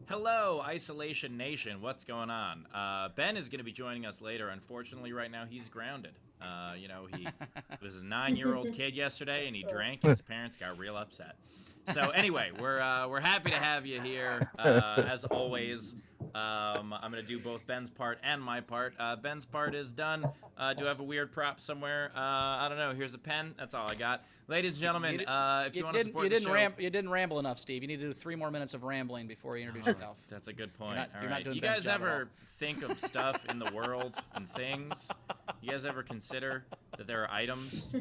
Hello, Isolation Nation. What's going on? Ben is going to be joining us later. Unfortunately, right now he's grounded. He was a 9-year-old kid yesterday, and he drank, and his parents got real upset. So anyway, we're happy to have you here. As always, I'm going to do both Ben's part and my part. Ben's part is done. Do I have a weird prop somewhere? I don't know. Here's a pen. That's all I got. Ladies and gentlemen, if you want to support the show... You didn't ramble enough, Steve. You need to do 3 more minutes of rambling before you introduce yourself. That's a good point. You're not doing you guys ever think of stuff in the world and things? You guys ever consider that there are items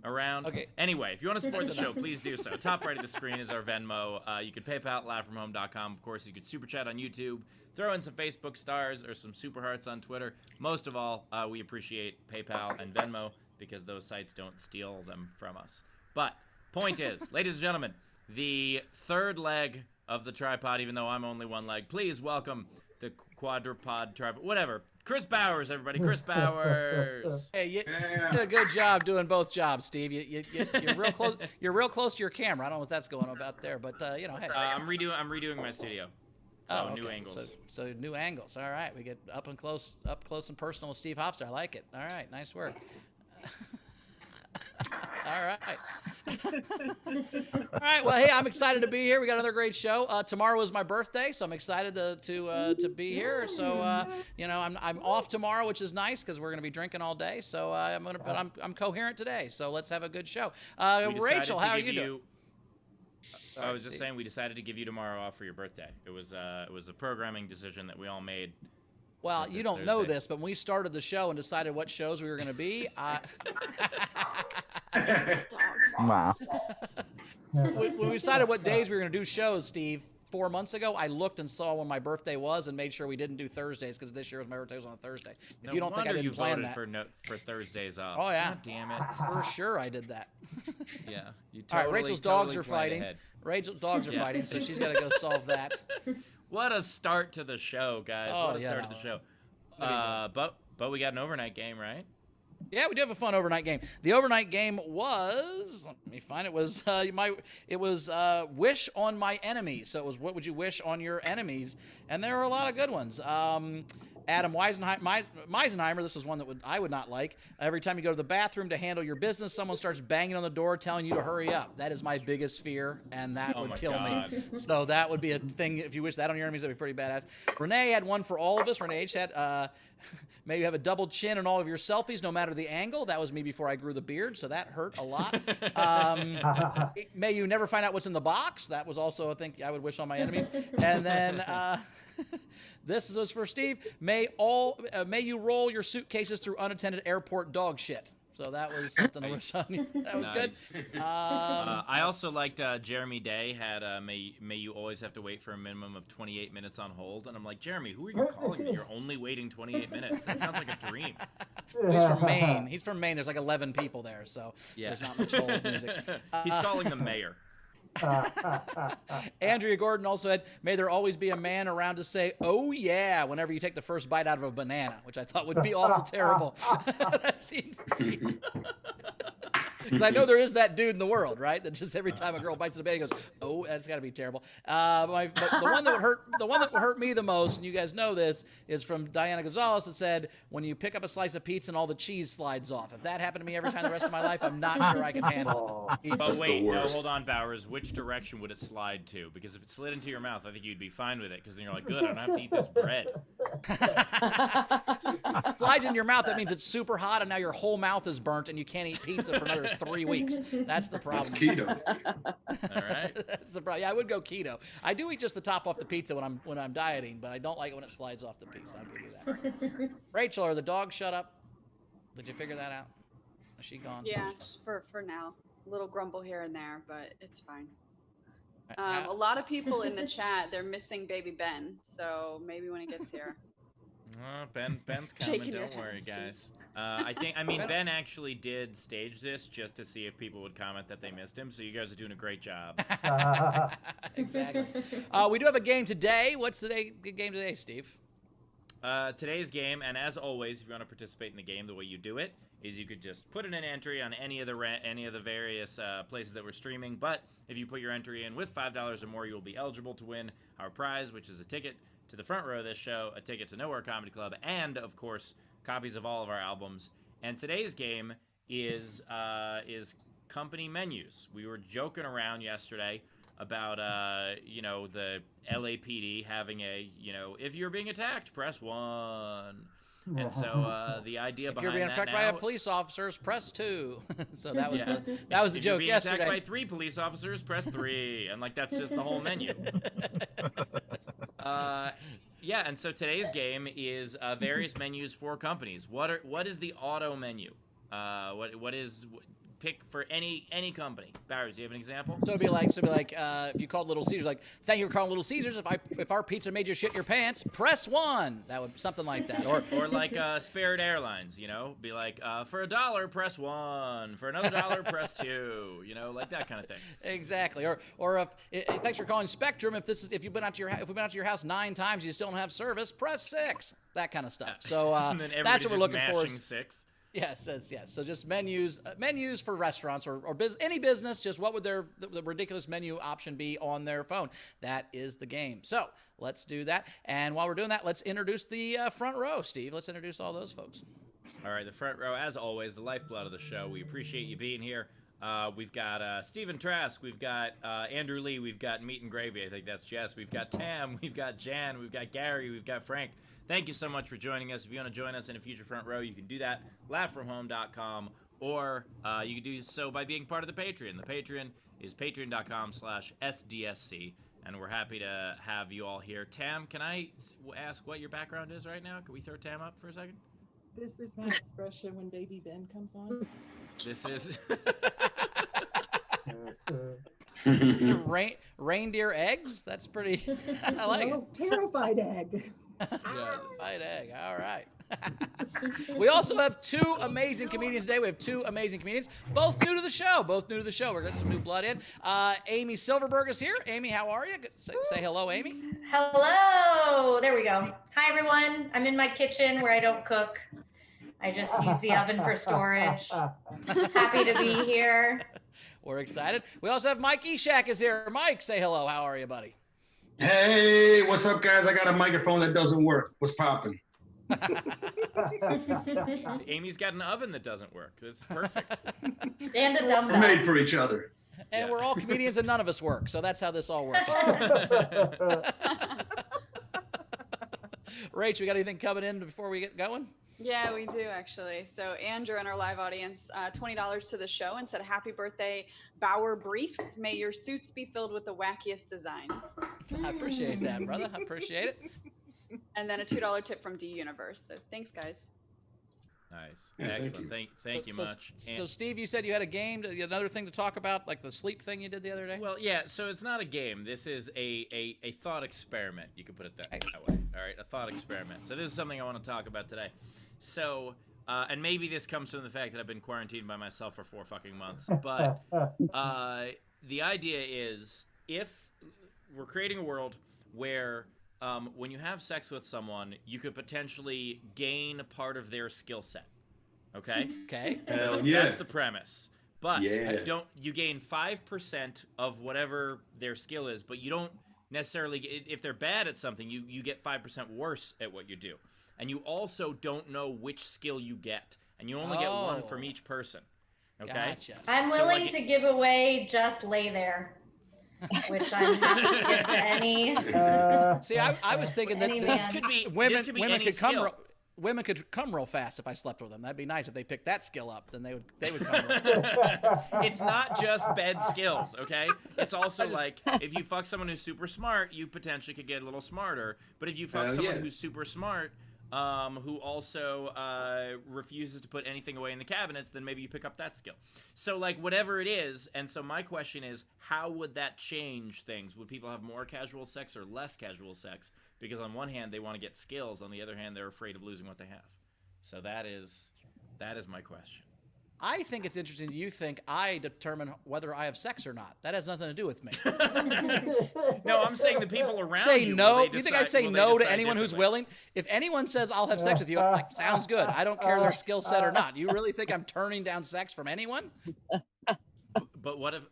around? Okay. Anyway, if you want to support the show, please do so. Top right of the screen is our Venmo. You can PayPal at livefromhome.com. Of course, you could super chat on YouTube, throw in some Facebook stars or some super hearts on Twitter. Most of all, we appreciate PayPal and Venmo because those sites don't steal them from us. But point is, ladies and gentlemen, the third leg of the tripod, even though I'm only one leg, please welcome the quadrupod tripod, whatever. Chris Bowers, everybody. Chris Bowers. Hey, you did a good job doing both jobs, Steve. You're real close. You're real close to your camera. I don't know what that's going about there, but hey. I'm redoing my studio. So okay. New angles. So new angles. All right, we get up close and personal with Steve Hofstetter. I like it. All right, nice work. All right. All right. Well, hey, I'm excited to be here. We got another great show. Tomorrow is my birthday, so I'm excited to be here. So I'm off tomorrow, which is nice because we're going to be drinking all day. So I'm coherent today. So let's have a good show. Rachel, how are you doing? I was just saying we decided to give you tomorrow off for your birthday. It was a programming decision that we all made. Well, you don't know this, but when we started the show and decided what shows we were going to be, Wow. when we decided what days we were going to do shows, Steve, 4 months ago, I looked and saw when my birthday was and made sure we didn't do Thursdays because this year my birthday was on a Thursday. If you don't think I didn't plan that. For Thursdays off. Oh, yeah. God damn it. For sure I did that. Yeah. You totally, all right, Rachel's dogs totally are fighting. ahead. Rachel's dogs are fighting, so she's got to go solve that. What a start to the show, guys. What a start to the show. But we got an overnight game, right? Yeah, we do have a fun overnight game. The overnight game was, let me find it, was wish on my enemies. So it was what would you wish on your enemies? And there were a lot of good ones. Adam Meisenheimer, this is one that I would not like. Every time you go to the bathroom to handle your business, someone starts banging on the door telling you to hurry up. That is my biggest fear, and that would kill me. So that would be a thing. If you wish that on your enemies, that would be pretty badass. Renee had one for all of us. Renee H had, maybe you have a double chin in all of your selfies, no matter the angle. That was me before I grew the beard, so that hurt a lot. May you never find out what's in the box. That was also a thing I would wish on my enemies. And then... this is for Steve. May you roll your suitcases through unattended airport dog shit. So that was something that was good. I also liked Jeremy Day had may you always have to wait for a minimum of 28 minutes on hold, and I'm like, Jeremy, who are you calling me? You're only waiting 28 minutes. That sounds like a dream. He's from Maine. He's from Maine. There's like 11 people there, so there's not much hold music. He's calling the mayor. Andrea Gordon also had, may there always be a man around to say, oh yeah, whenever you take the first bite out of a banana, which I thought would be awful terrible. That seemed because I know there is that dude in the world, right? That just every time a girl bites the banana, goes, "Oh, that's got to be terrible." But the one that would hurt me the most, and you guys know this, is from Diana Gonzalez that said, "When you pick up a slice of pizza and all the cheese slides off." If that happened to me every time the rest of my life, I'm not sure I can handle it. But wait, no, hold on, Bowers. Which direction would it slide to? Because if it slid into your mouth, I think you'd be fine with it. Because then you're like, "Good, I don't have to eat this bread." Slides in your mouth. That means it's super hot, and now your whole mouth is burnt, and you can't eat pizza for another 3 weeks. That's the problem. That's keto. All right. That's the problem. Yeah, I would go keto. I do eat just the top off the pizza when I'm dieting, but I don't like it when it slides off the piece. I'll give you that. Rachel, are the dogs shut up? Did you figure that out? Is she gone? Yeah, for now. A little grumble here and there, but it's fine. A lot of people in the chat, they're missing baby Ben, so maybe when he gets here. Ben's coming. Don't worry, guys. Ben actually did stage this just to see if people would comment that they missed him. So you guys are doing a great job. Exactly. We do have a game today. What's the game today, Steve? Today's game, and as always, if you want to participate in the game, the way you do it is you could just put in an entry on any of the various places that we're streaming. But if you put your entry in with $5 or more, you will be eligible to win our prize, which is a ticket to the front row of this show, a ticket to Nowhere Comedy Club, and of course copies of all of our albums. And today's game is company menus. We were joking around yesterday about the LAPD having a if you're being attacked, press 1. And so the idea if behind you're being that attacked now, by police officers, press 2. So that was the if joke you're being yesterday. attacked by 3 police officers, press 3, and like that's just the whole menu. And so today's game is various menus for companies. What is the auto menu? Pick for any company. Bowers, do you have an example? So it'd be like if you called Little Caesars, like, thank you for calling Little Caesars. If our pizza made you shit your pants, press 1. That would something like that. Or like Spirit Airlines, be like for $1 press 1, for another $1 press 2, like that kind of thing. Exactly. Or thanks for calling Spectrum. If we've been out to your house 9 times, you still don't have service, press 6. That kind of stuff. So that's what we're looking for. 6. Yes. So just menus for restaurants or any business. Just what would the ridiculous menu option be on their phone? That is the game. So let's do that. And while we're doing that, let's introduce the front row. Steve, let's introduce all those folks. All right, the front row, as always, the lifeblood of the show. We appreciate you being here. We've got Stephen Trask, we've got Andrew Lee, we've got Meat and Gravy, I think that's Jess, we've got Tam, we've got Jan, we've got Gary, we've got Frank. Thank you so much for joining us. If you want to join us in a future front row, you can do that, laughfromhome.com, or you can do so by being part of the Patreon. The Patreon is patreon.com/SDSC, and we're happy to have you all here. Tam, can I ask what your background is right now? Can we throw Tam up for a second? This is my expression when Baby Ben comes on. This is... Reindeer eggs? That's pretty... I like it. Terrified egg. Terrified egg. All right. We also have 2 amazing comedians today. We have 2 amazing comedians, both new to the show. We're getting some new blood in. Amy Silverberg is here. Amy, how are you? Say hello, Amy. Hello. There we go. Hi, everyone. I'm in my kitchen where I don't cook. I just use the oven for storage. Happy to be here. We're excited. We also have Mike Eshaq is here. Mike, say hello. How are you, buddy? Hey, what's up, guys? I got a microphone that doesn't work. What's popping? Amy's got an oven that doesn't work. It's perfect. And a dumbbell. We're made for each other. And we're all comedians and none of us work, so that's how this all works. Rach, we got anything coming in before we get going? Yeah, we do actually. So Andrew in our live audience, $20 to the show and said, "Happy birthday, Bauer Briefs. May your suits be filled with the wackiest designs." I appreciate that, brother. I appreciate it. And then a $2 tip from D Universe. So thanks, guys. Nice. Yeah, Excellent. Thank you much. So, Steve, you said you had a game, another thing to talk about, like the sleep thing you did the other day? Well, yeah, so it's not a game. This is a thought experiment. You could put it that way. All right, a thought experiment. So this is something I want to talk about today. So, and maybe this comes from the fact that I've been quarantined by myself for 4 fucking months, but the idea is if we're creating a world where when you have sex with someone, you could potentially gain part of their skill set. Okay? Okay. Hell yeah. That's the premise. But Yeah. you gain 5% of whatever their skill is, but you don't necessarily, if they're bad at something, you get 5% worse at what you do. And you also don't know which skill you get. And you only get 1 from each person. Okay? Gotcha. I'm willing to give away Just Lay There, which I'm happy to give to any. See, I was thinking that This could be women any could come skill. women could come real fast if I slept with them. That'd be nice if they picked that skill up. Then they would come. It's not just bed skills, okay? It's also like if you fuck someone who's super smart, you potentially could get a little smarter. But if you fuck someone who's super smart, who also refuses to put anything away in the cabinets, then maybe you pick up that skill. So like whatever it is, and so my question is, how would that change things? Would people have more casual sex or less casual sex? Because on one hand they want to get skills, on the other hand they're afraid of losing what they have. So that is my question. I think it's interesting. You think I determine whether I have sex or not. That has nothing to do with me. No, I'm saying the people around Say you. no. Do you think I say no to anyone who's differently? willing? If anyone says I'll have sex with you, I'm like, sounds good. I don't care their skill set or not. You really think I'm turning down sex from anyone? But what if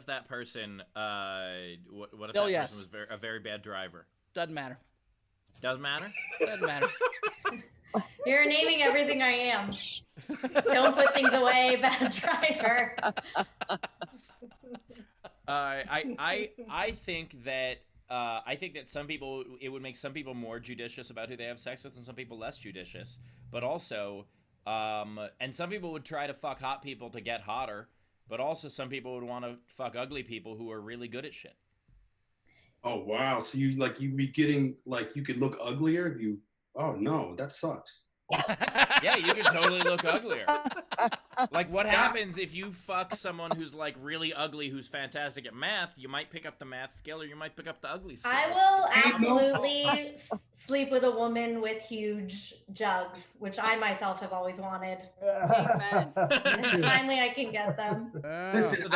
that person what if Still that yes. person was a very bad driver? Doesn't matter. Doesn't matter? Doesn't matter. You're naming everything I am. Don't put things away, bad driver. I think that some people, it would make some people more judicious about who they have sex with and some people less judicious. But also, and some people would try to fuck hot people to get hotter, but also some people would want to fuck ugly people who are really good at shit. Oh wow! So you be getting you could look uglier. Oh no, that sucks. Yeah, you could totally look uglier. Like, what happens if you fuck someone who's like really ugly, who's fantastic at math? You might pick up the math skill, or you might pick up the ugly skill. I will absolutely sleep with a woman with huge jugs, which I myself have always wanted. Amen. Finally, I can get them. So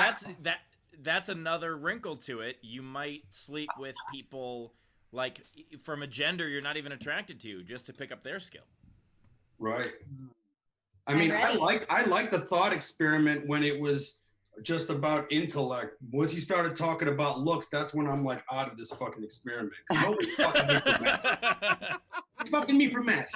that's another wrinkle to it. You might sleep with people like from a gender you're not even attracted to, just to pick up their skill. Right. I mean, I like the thought experiment when it was just about intellect. Once you started talking about looks, that's when I'm like out of this fucking experiment. Nobody's fucking me for math. It's fucking me for math.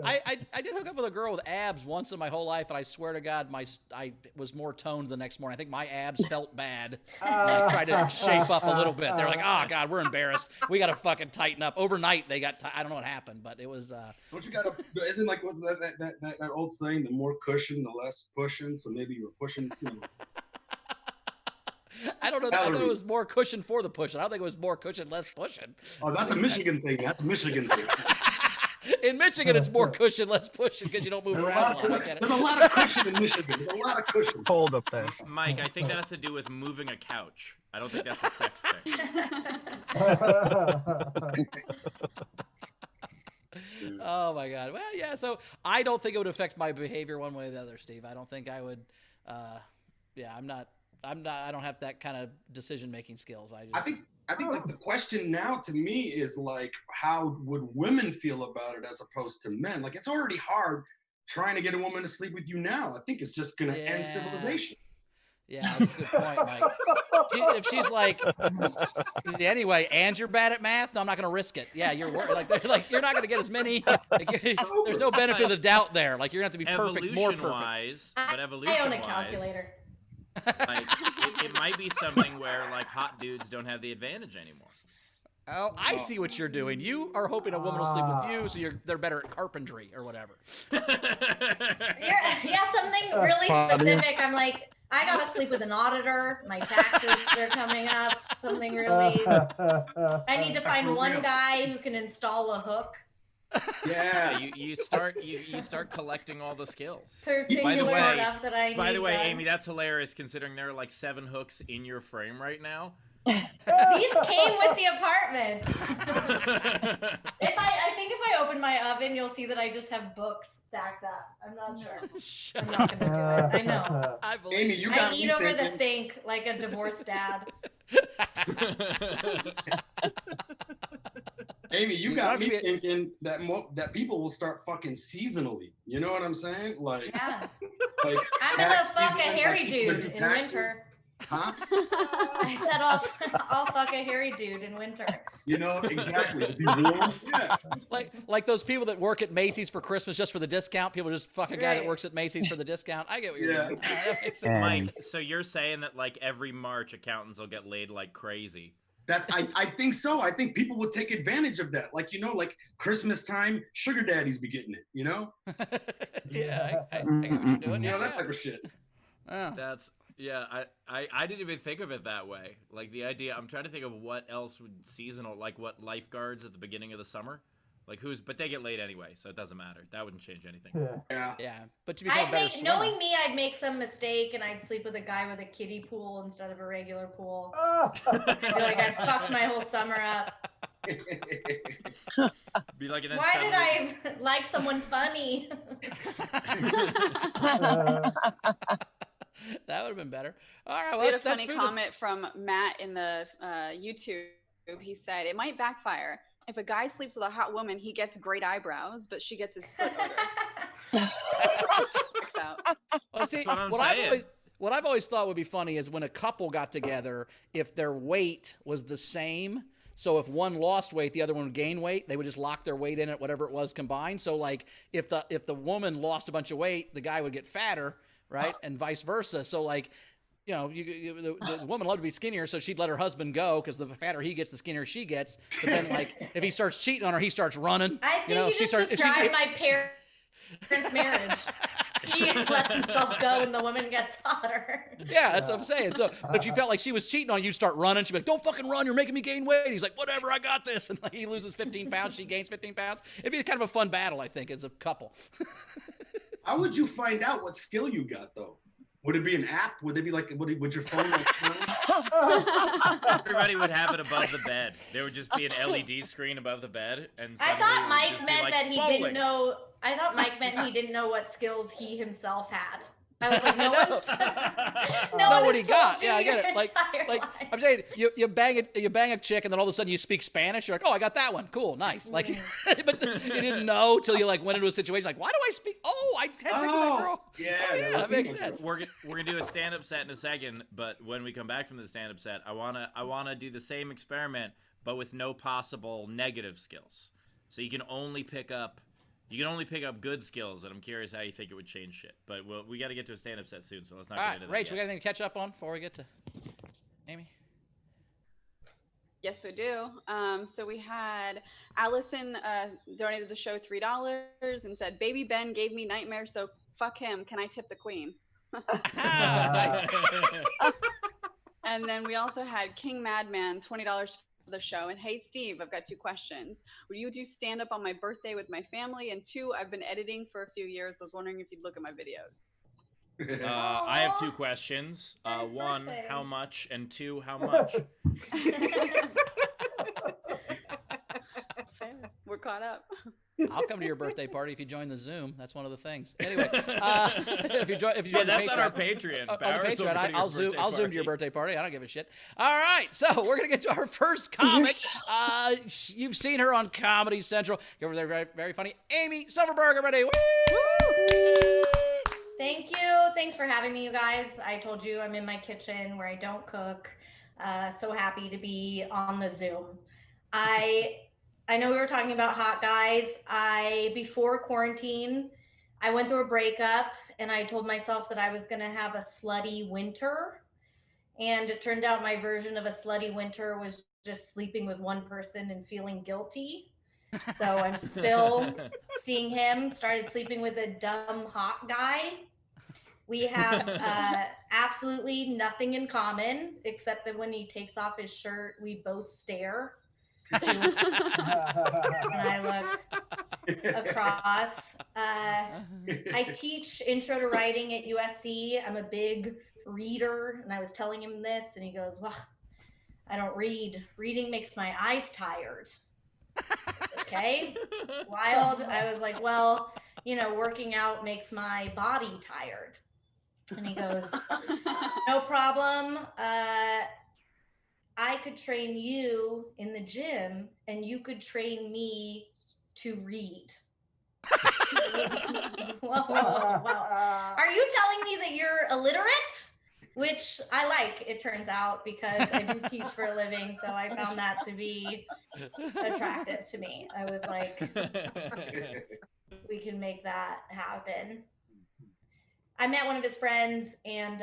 I did hook up with a girl with abs once in my whole life, and I swear to God, I was more toned the next morning. I think my abs felt bad. I tried to shape up a little bit. They're like, oh God, we're embarrassed. We got to fucking tighten up. Overnight, they got. I don't know what happened, but it was. Don't you gotta? Isn't like what that old saying? The more cushion, the less pushing. So maybe you were pushing. I don't know. I thought it was more cushion for the pushing. I don't think it was more cushion, less pushing. Oh, that's a Michigan thing. That's a Michigan thing. In Michigan, it's more cushion, less pushing because you don't move around a lot. I get it. There's a lot of cushion in Michigan. There's a lot of cushion. Cold up there. Mike, I think that has to do with moving a couch. I don't think that's a sex thing. Oh my God. Well, yeah. So I don't think it would affect my behavior one way or the other, Steve. I don't think I would. Yeah, I'm not. I don't have that kind of decision-making skills. I think like the question now to me is like, how would women feel about it as opposed to men? Like, it's already hard trying to get a woman to sleep with you now. I think it's just gonna end civilization. Yeah, that's a good point, Mike. If she's like, anyway, and you're bad at math, no, I'm not going to risk it. Yeah, you're you're not going to get as many. There's no benefit of the doubt there. Like, you're going to have to be perfect, more perfect. But evolution-wise, I own a calculator. Like, it might be something where like hot dudes don't have the advantage anymore. Oh, I see what you're doing. You are hoping a woman will sleep with you, so they're better at carpentry or whatever. Yeah, something really specific. I'm like, I gotta sleep with an auditor. My taxes are coming up. Something really. I need to find one guy who can install a hook. Yeah, you start collecting all the skills. Particular stuff that I need. By the way, Amy, that's hilarious considering there are like 7 hooks in your frame right now. These came with the apartment. I think if I open my oven, you'll see that I just have books stacked up. I'm not sure. I'm not gonna do it. I know. Amy, I eat over the sink like a divorced dad. Amy, you got me thinking that people will start fucking seasonally. You know what I'm saying? Like, yeah. Like, I'm gonna fuck a hairy dude in winter. Huh? I said I'll fuck a hairy dude in winter. You know, exactly. To be warm. Yeah. Like those people that work at Macy's for Christmas just for the discount. People just fuck a guy that works at Macy's for the discount. I get what you're doing. That makes sense. Mike, so you're saying that like every March accountants will get laid like crazy. I think so. I think people would take advantage of that. Like, you know, like Christmas time, sugar daddies be getting it, you know? Yeah, I get what you're doing. You know, that type of shit. Yeah, I didn't even think of it that way. Like the idea, I'm trying to think of what else would seasonal, like what lifeguards at the beginning of the summer, like but they get laid anyway, so it doesn't matter. That wouldn't change anything. Yeah. But to become a better swimmer. Knowing me, I'd make some mistake and I'd sleep with a guy with a kiddie pool instead of a regular pool. I feel like I fucked my whole summer up. Be like, and then Why did suddenly- I like someone funny? That would have been better. All right, We well, had a that's funny food. comment from Matt in the YouTube. He said, it might backfire. If a guy sleeps with a hot woman, he gets great eyebrows, but she gets his foot odor. Checks out. Well, see, That's what I'm what saying. I've always thought would be funny is when a couple got together, if their weight was the same. So if one lost weight, the other one would gain weight. They would just lock their weight in at whatever it was combined. So like if the woman lost a bunch of weight, the guy would get fatter, right, and vice versa. So like, you know, the woman loved to be skinnier, so she'd let her husband go because the fatter he gets, the skinnier she gets. But then like if he starts cheating on her, he starts running. I think you just described my parents' marriage. He lets himself go and the woman gets hotter. Yeah, that's what I'm saying. So if you felt like she was cheating on you, you'd start running. She'd be like, don't fucking run. You're making me gain weight. He's like, whatever, I got this. And like, he loses 15 pounds. She gains 15 pounds. It'd be kind of a fun battle, I think, as a couple. How would you find out what skill you got, though? Would it be an app? Would it be like, would your phone Everybody would have it above the bed. There would just be an LED screen above the bed, and I thought Mike meant like that he bowling. didn't know. I thought Mike meant he didn't know what skills he himself had. I was like, no one's Know what he got. told you Yeah, I get your it. Like entire life. I'm saying, you bang a chick, and then all of a sudden you speak Spanish. You're like, oh, I got that one. Cool, nice. Like, but you didn't know till you like went into a situation like, why do I speak? Oh, I had sex with that girl. Yeah, Oh, yeah, that makes sense. We're gonna do a stand-up set in a second, but when we come back from the stand-up set, I wanna do the same experiment, but with no possible negative skills. So you can only pick up good skills, and I'm curious how you think it would change shit. But we got to get to a stand-up set soon, so let's not All get right, into that Rach, we yet. got anything to catch up on before we get to Amy? Yes, we do. So we had Allison donated the show $3 and said, "Baby Ben gave me nightmares, so fuck him. Can I tip the queen?" Nice. And then we also had King Madman, $20 for the show. And hey, Steve, I've got 2 questions. Would you do stand-up on my birthday with my family? And 2, I've been editing for a few years. I was wondering if you'd look at my videos. I have 2 questions. Nice 1, birthday. how much? And 2, how much? We're caught up. I'll come to your birthday party if you join the Zoom. That's one of the things. Anyway, if you join Yeah, the that's on our Patreon. Patreon. On the Bowers will Patreon, go to your I'll zoom birthday to your party. birthday party. I don't give a shit. All right, so we're gonna get to our first comic. You've seen her on Comedy Central. You're over there, very, very funny. Amy Silverberg, everybody. Woo! Thank you. Thanks for having me, you guys. I told you I'm in my kitchen where I don't cook. So happy to be on the Zoom. I know we were talking about hot guys. Before quarantine, I went through a breakup and I told myself that I was going to have a slutty winter. And it turned out my version of a slutty winter was just sleeping with one person and feeling guilty. So I'm still seeing him, started sleeping with a dumb hot guy. We have absolutely nothing in common, except that when he takes off his shirt, we both stare. And I look across. I teach intro to writing at USC. I'm a big reader, and I was telling him this, and he goes, "Well, I don't read. Reading makes my eyes tired." Okay, wild. I was like, "Well, working out makes my body tired." And he goes, "No problem. I could train you in the gym and you could train me to read." Whoa. Are you telling me that you're illiterate? Which I like, it turns out, because I do teach for a living. So I found that to be attractive to me. I was like, we can make that happen. I met one of his friends, and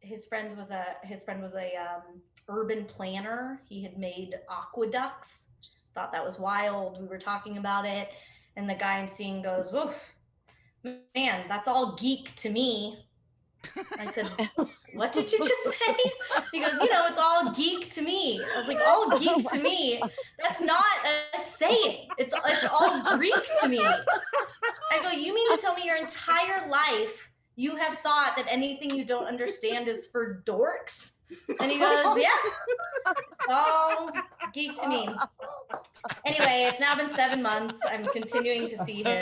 his friend was a urban planner. He had made aqueducts. Thought that was wild. We were talking about it, and the guy I'm seeing goes, "Woof, man, that's all geek to me." I said, "What did you just say?" He goes, "It's all geek to me." I was like, "All geek to me? That's not a saying. It's all Greek to me." I go, "You mean to tell me your entire life you have thought that anything you don't understand is for dorks?" And he goes, "Yeah, all geek to me." Anyway, it's now been 7 months. I'm continuing to see him.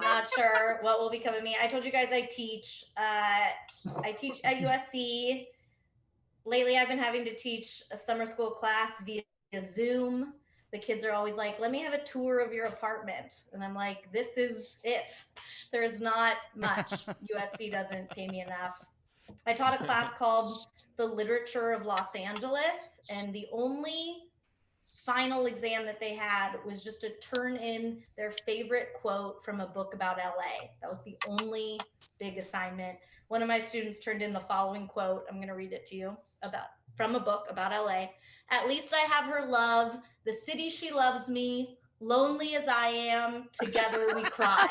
Not sure what will become of me. I told you guys I teach at USC. Lately, I've been having to teach a summer school class via Zoom. The kids are always like, let me have a tour of your apartment. And I'm like, this is it. There's not much. USC doesn't pay me enough. I taught a class called The Literature of Los Angeles, and the only final exam that they had was just to turn in their favorite quote from a book about LA. That was the only big assignment. One of my students turned in the following quote. I'm going to read it to you from a book about LA. At least I have her love, the city she loves me, lonely as I am, together we cry.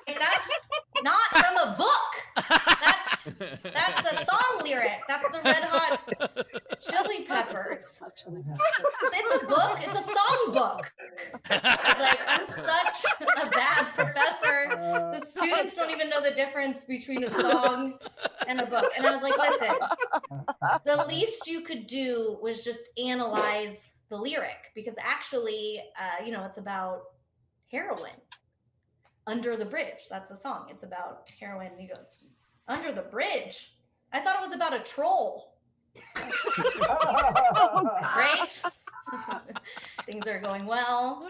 That's not from a book. That's a song lyric. That's the Red Hot Chili Peppers. It's a book. It's a song book. I was like, I'm such a bad professor. The students don't even know the difference between a song and a book. And I was like, listen, the least you could do was just analyze the lyric, because actually, it's about heroin. Under the Bridge. That's the song. It's about heroin. He goes, under the bridge? I thought it was about a troll. Great. Things are going well.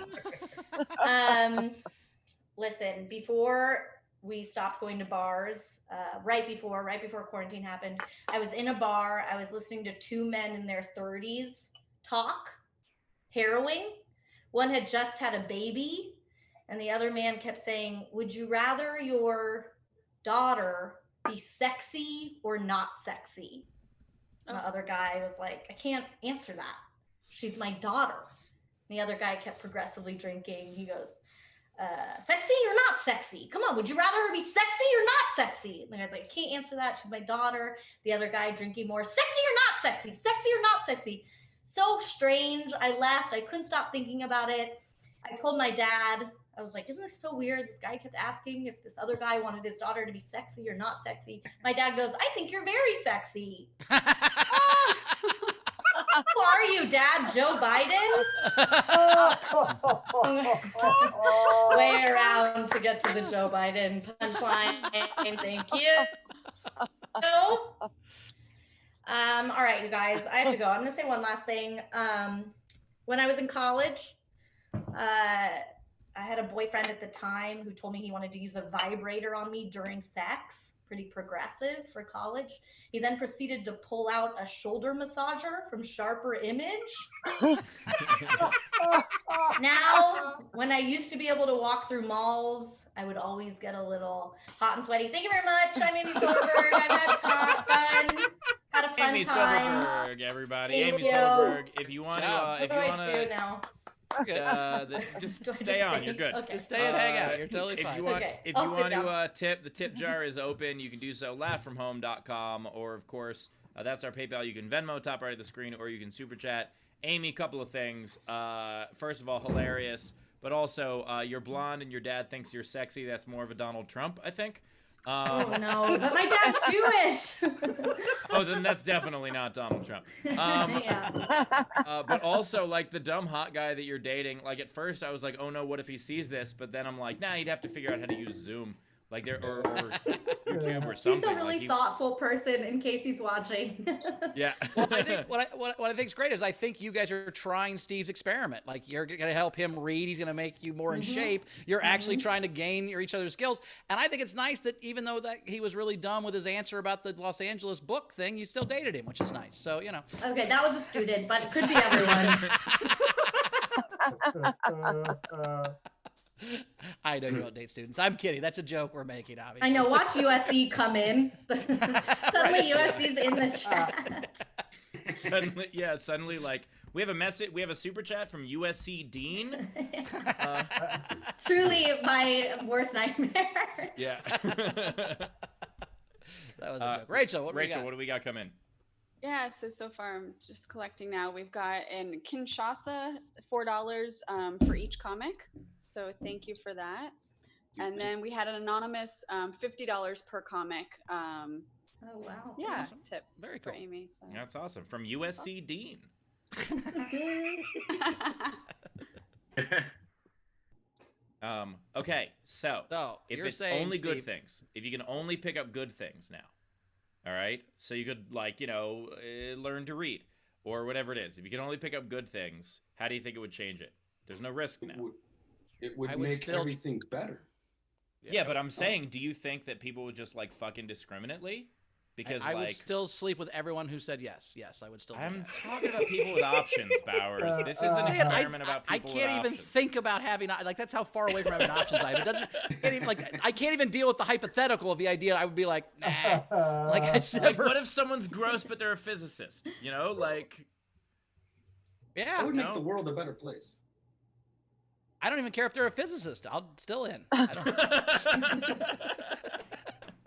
Listen, before we stopped going to bars, right before quarantine happened, I was in a bar. I was listening to two men in their 30s talk, harrowing. One had just had a baby, and the other man kept saying, would you rather your daughter be sexy or not sexy? And the other guy was like, I can't answer that. She's my daughter. And the other guy kept progressively drinking. He goes, sexy or not sexy? Come on, would you rather her be sexy or not sexy? And the guy's like, I can't answer that. She's my daughter. The other guy drinking more, sexy or not sexy? Sexy or not sexy? So strange. I left. I couldn't stop thinking about it. I told my dad, I was like, isn't this so weird? This guy kept asking if this other guy wanted his daughter to be sexy or not sexy. My dad goes, I think you're very sexy. Who are you, Dad? Joe Biden? Way around to get to the Joe Biden punchline. Thank you. All right, you guys, I have to go. I'm going to say one last thing. When I was in college, I had a boyfriend at the time who told me he wanted to use a vibrator on me during sex. Pretty progressive for college. He then proceeded to pull out a shoulder massager from Sharper Image. Now, when I used to be able to walk through malls, I would always get a little hot and sweaty. Thank you very much. I'm Amy Silverberg. I've had fun. Had a fun Amy time. Silverberg, everybody. Thank Amy you. Silverberg. If you want to, What do I do now? just Do I stay on. You're good. Okay. Just stay and hang out. You're totally If fine. you want, Okay, if I'll you sit want down. to tip, the tip jar is open. You can do so laughfromhome.com, or of course, that's our PayPal. You can Venmo top right of the screen, or you can super chat. Amy, couple of things. First of all, hilarious, but also you're blonde and your dad thinks you're sexy. That's more of a Donald Trump, I think. Oh no, but my dad's Jewish. Oh, then that's definitely not Donald Trump. Yeah. But also, like, the dumb hot guy that you're dating, like, at first I was like, oh no, what if he sees this? But then I'm like, nah, he'd have to figure out how to use Zoom. Like, or YouTube or something. He's a really like thoughtful person, in case he's watching. Yeah. Well, I think what I think is great is I think you guys are trying Steve's experiment. Like, you're going to help him read. He's going to make you more in shape. You're actually trying to gain each other's skills. And I think it's nice that even though that he was really dumb with his answer about the Los Angeles book thing, you still dated him, which is nice. So, you know. Okay, that was a student, but it could be everyone. I know you don't date students. I'm kidding. That's a joke we're making, obviously. I know. Watch USC come in. Suddenly, USC's in the chat. Suddenly, like, we have a message. We have a super chat from USC Dean. Truly, my worst nightmare. Yeah. That was a joke. Rachel, what do we got coming? Yeah, so far I'm just collecting now. We've got in Kinshasa $4 for each comic. So thank you for that. And then we had an anonymous $50 per comic. Oh wow. Yeah, Awesome. tip Very for cool. Amy. So. That's awesome. From USC Dean. Okay, so if you're it's saying, only good Steve, things, if you can only pick up good things now, all right? So you could, like, learn to read or whatever it is. If you can only pick up good things, how do you think it would change it? There's no risk now. It would make everything better. Yeah, but I'm saying, do you think that people would just, like, fucking discriminately? Because I like, would still sleep with everyone who said yes. Yes, I would still. I'm talking about people with options, Bowers. This is an experiment about people with I can't even options. think about having, like, that's how far away from having options I am. It doesn't, I can't even deal with the hypothetical of the idea. I would be like, nah. Like, I never. Like, what if someone's gross but they're a physicist? You know, like. Yeah. That would make the world a better place. I don't even care if they're a physicist. I'll still in. I don't.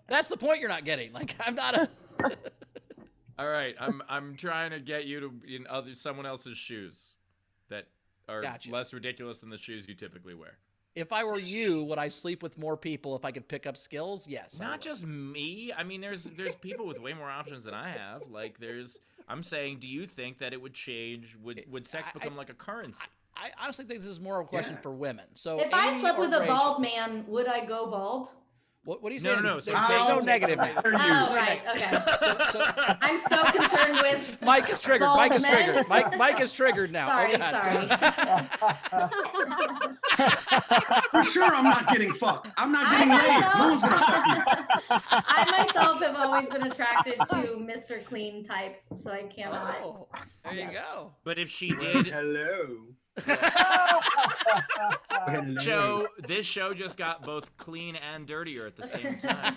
That's the point you're not getting. Like, I'm not a. All right, I'm trying to get you to in someone else's shoes that are less ridiculous than the shoes you typically wear. If I were you, would I sleep with more people if I could pick up skills? Yes. Not just me. I mean, there's people with way more options than I have. Like, I'm saying, do you think that it would change? Would sex become like a currency? I honestly think this is more of a question for women. So if I slept with a bald man, would I go bald? What are you saying? No. So there's no negative now. Oh, right. Okay. I'm so concerned with. Mike is triggered. bald Mike is men. triggered. Mike is triggered now. Sorry. For sure, I'm not getting fucked. I'm not getting laid. No one's gonna fuck me. I myself have always been attracted to Mr. Clean types, so I cannot. Oh, there you go. But if she did, Hello. Joe, this show just got both clean and dirtier at the same time.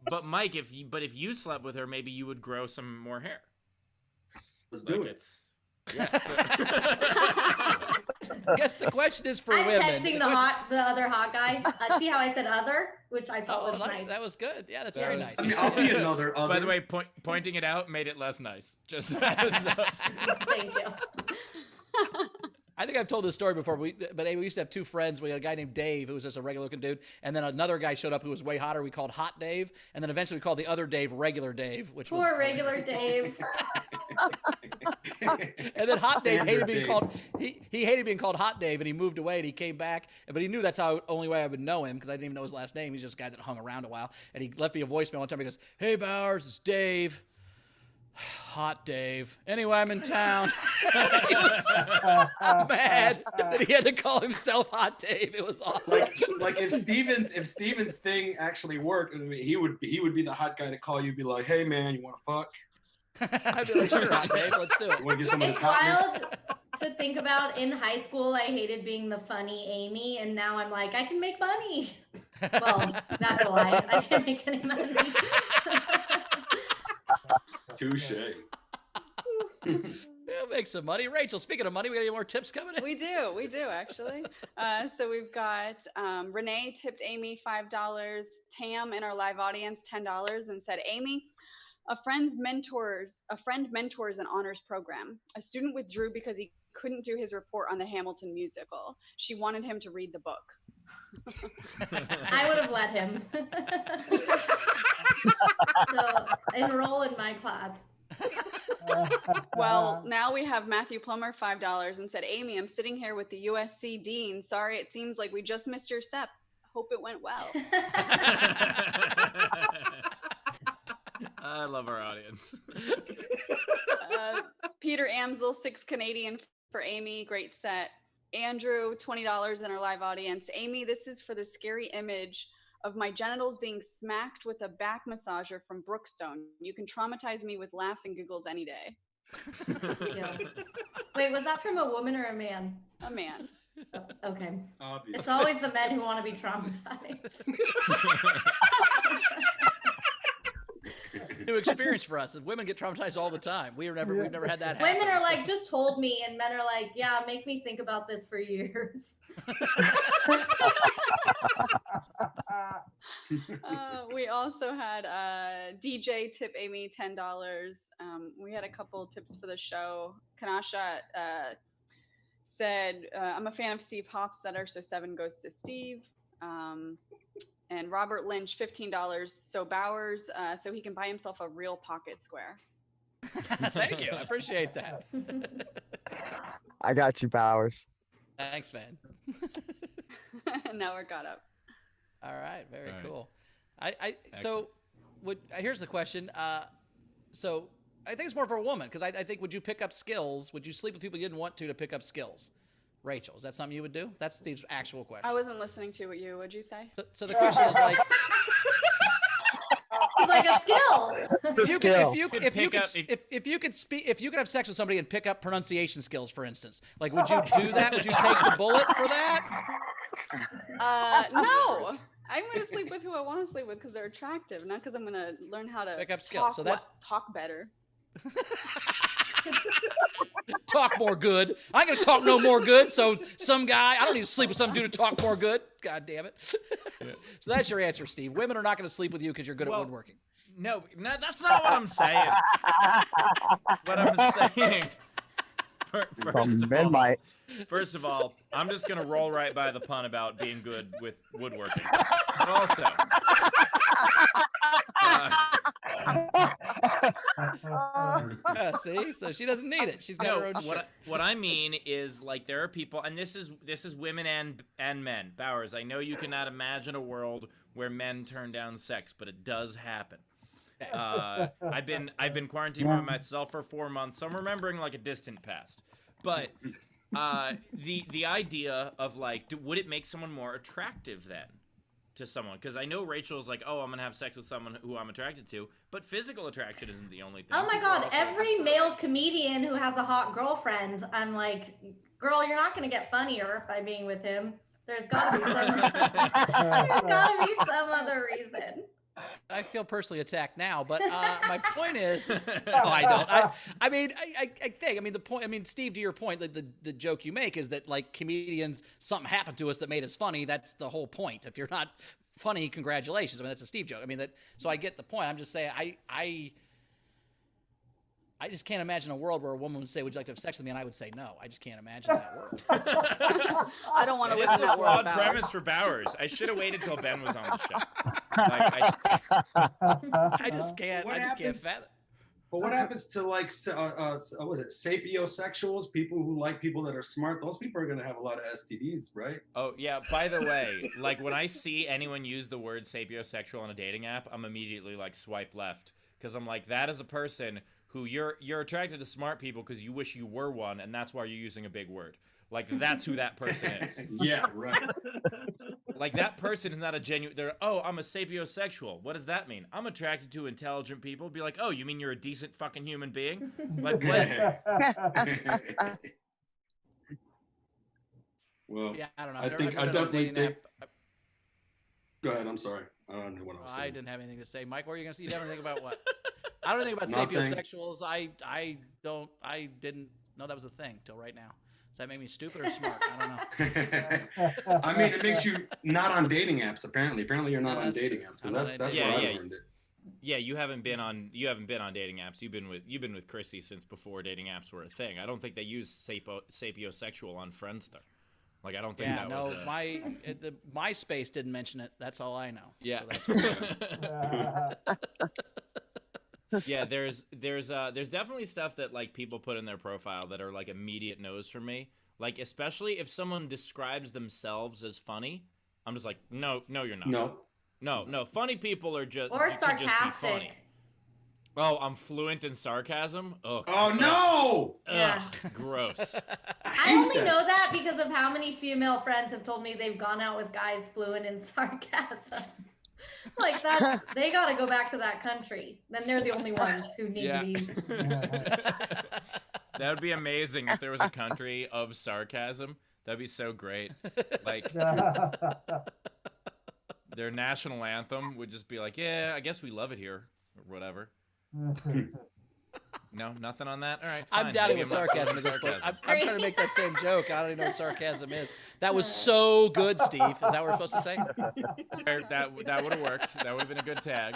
But Mike, if you slept with her, maybe you would grow some more hair. Let's do it. Yeah. I guess the question is for I'm women. testing the other hot guy. See how I said other, which I thought was nice. That was good. Yeah, that's very nice. I mean, I'll be another. By the way, pointing it out made it less nice. Just Thank you. I think I've told this story before, but we used to have two friends. We had a guy named Dave who was just a regular looking dude, and then another guy showed up who was way hotter. We called Hot Dave, and then eventually we called the other Dave Regular Dave, which was Poor regular Dave. And then Hot Dave hated being called. He hated being called Hot Dave, and he moved away. And he came back, but he knew that's how only way I would know him because I didn't even know his last name. He's just a guy that hung around a while, and he left me a voicemail one time. He goes, "Hey Bowers, it's Dave." Hot Dave. Anyway, I'm in town. He was mad that he had to call himself Hot Dave. It was awesome. Like if Steven's thing actually worked, I mean, he would be the hot guy to call you, be like, "Hey man, you want to fuck?" I'd be like, "Sure, Hot Dave, let's do it." You want to get some of this It's hotness? wild to think about. In high school, I hated being the funny Amy, and now I'm like, I can make money. Well, that's a lie. I can't make any money. Touche. Yeah, make some money. Rachel, speaking of money, we got any more tips coming in? We do actually. So we've got Renee tipped Amy $5. Tam in our live audience $10 and said, Amy, a friend mentors an honors program. A student withdrew because he couldn't do his report on the Hamilton musical. She wanted him to read the book. I would have let him. So enroll in my class. Well, now we have Matthew Plummer $5 and said, Amy, I'm sitting here with the USC dean. Sorry, it seems like we just missed your SEP. Hope it went well. I love our audience. Peter Amsel, $6 Canadian for Amy. Great set. Andrew, $20 in our live audience. Amy, this is for the scary image of my genitals being smacked with a back massager from Brookstone. You can traumatize me with laughs and giggles any day. Yeah. Wait, was that from a woman or a man? A man. Oh, okay. Obvious. It's always the men who want to be traumatized. New experience for us. Women get traumatized all the time. We've never had that happen. Women are like, just hold me, and men are like, yeah, make me think about this for years. We also had DJ tip Amy $10. We had a couple tips for the show. Kanasha said, I'm a fan of Steve Hofstetter, so 7 goes to Steve. And Robert Lynch, $15. So Bowers, so he can buy himself a real pocket square. Thank you. I appreciate that. I got you, Bowers. Thanks, man. Now we're caught up. All right, very All right. cool. So here's the question. So I think it's more for a woman because I think would you pick up skills? Would you sleep with people you didn't want to pick up skills? Rachel, is that something you would do? That's Steve's actual question. I wasn't listening to what you. What'd you say? So the question is like. It's like a skill. It's a skill. If you could have sex with somebody and pick up pronunciation skills, for instance, like would you do that? Would you take the bullet for that? No. I'm gonna sleep with who I want to sleep with because they're attractive, not because I'm gonna learn how to Pick up skills. So that's talk better. talk more good. I ain't gonna talk no more good. So some guy, I don't need to sleep with some dude to talk more good. God damn it. So that's your answer, Steve. Women are not gonna sleep with you because you're good at woodworking. No, that's not what I'm saying. What I'm saying. First of all, I'm just gonna roll right by the pun about being good with woodworking. But also, see, so she doesn't need it. She's got her own shit. What I mean is like there are people, and this is women and men. Bowers, I know you cannot imagine a world where men turn down sex, but it does happen. I've been quarantined by myself for 4 months, so I'm remembering like a distant past. But the idea of like, would it make someone more attractive then to someone? Because I know Rachel's like, oh, I'm gonna have sex with someone who I'm attracted to, but physical attraction isn't the only thing. Oh my God! Every male comedian who has a hot girlfriend, I'm like, girl, you're not gonna get funnier by being with him. There's gotta be some other reason. I feel personally attacked now, but my point is, no, I don't. I mean, the point. I mean, Steve, to your point, the joke you make is that like comedians, something happened to us that made us funny. That's the whole point. If you're not funny, congratulations. I mean, that's a Steve joke. I mean that. So I get the point. I'm just saying, I just can't imagine a world where a woman would say, "Would you like to have sex with me?" and I would say no. I just can't imagine that world. I don't want to live This in is a that world. flawed premise for Bowers. I should have waited till Ben was on the show. I just can't. I just can't fathom. But what happens to like, was it sapiosexuals? People who like people that are smart. Those people are gonna have a lot of STDs, right? Oh yeah. By the way, like when I see anyone use the word sapiosexual on a dating app, I'm immediately like swipe left because I'm like, that is a person who you're attracted to smart people because you wish you were one, and that's why you're using a big word. Like that's who that person is. Yeah, right. Like that person is not a genuine. They're I'm a sapiosexual. What does that mean? I'm attracted to intelligent people. Be like, oh, you mean you're a decent fucking human being? Like what? Well, Yeah, I don't know. I think I definitely think. Go ahead. I'm sorry. I don't know what I was saying. I didn't have anything to say. Mike, what were you gonna say? You didn't think about what? I don't think about Nothing. sapiosexuals. I didn't know that was a thing till right now. Does that make me stupid or smart? I don't know. I mean, it makes you not on dating apps. Apparently, you're not on that's dating true. apps because that's Yeah, where yeah. I learned it. Yeah, you haven't been on dating apps. You've been with Chrissy since before dating apps were a thing. I don't think they used sapiosexual on Friendster. Like I don't think that was. The MySpace didn't mention it. That's all I know. Yeah. So Yeah, there's definitely stuff that like people put in their profile that are like immediate no's for me. Like especially if someone describes themselves as funny, I'm just like, no, you're not. No. Funny people are just Or you can just be sarcastic. funny. Oh, I'm fluent in sarcasm. Ugh. Oh no! Yeah. Ugh, gross. I only know that because of how many female friends have told me they've gone out with guys fluent in sarcasm. Like they got to go back to that country. Then they're the only ones who need to be. That would be amazing if there was a country of sarcasm. That'd be so great. Like their national anthem would just be like, yeah, I guess we love it here or whatever. No, nothing on that. All right, fine. I'm doubting Maybe what I'm not sarcasm is. sarcasm. I'm trying to make that same joke. I don't even know what sarcasm is. That was so good, Steve. Is that what we're supposed to say? That would have worked. That would have been a good tag.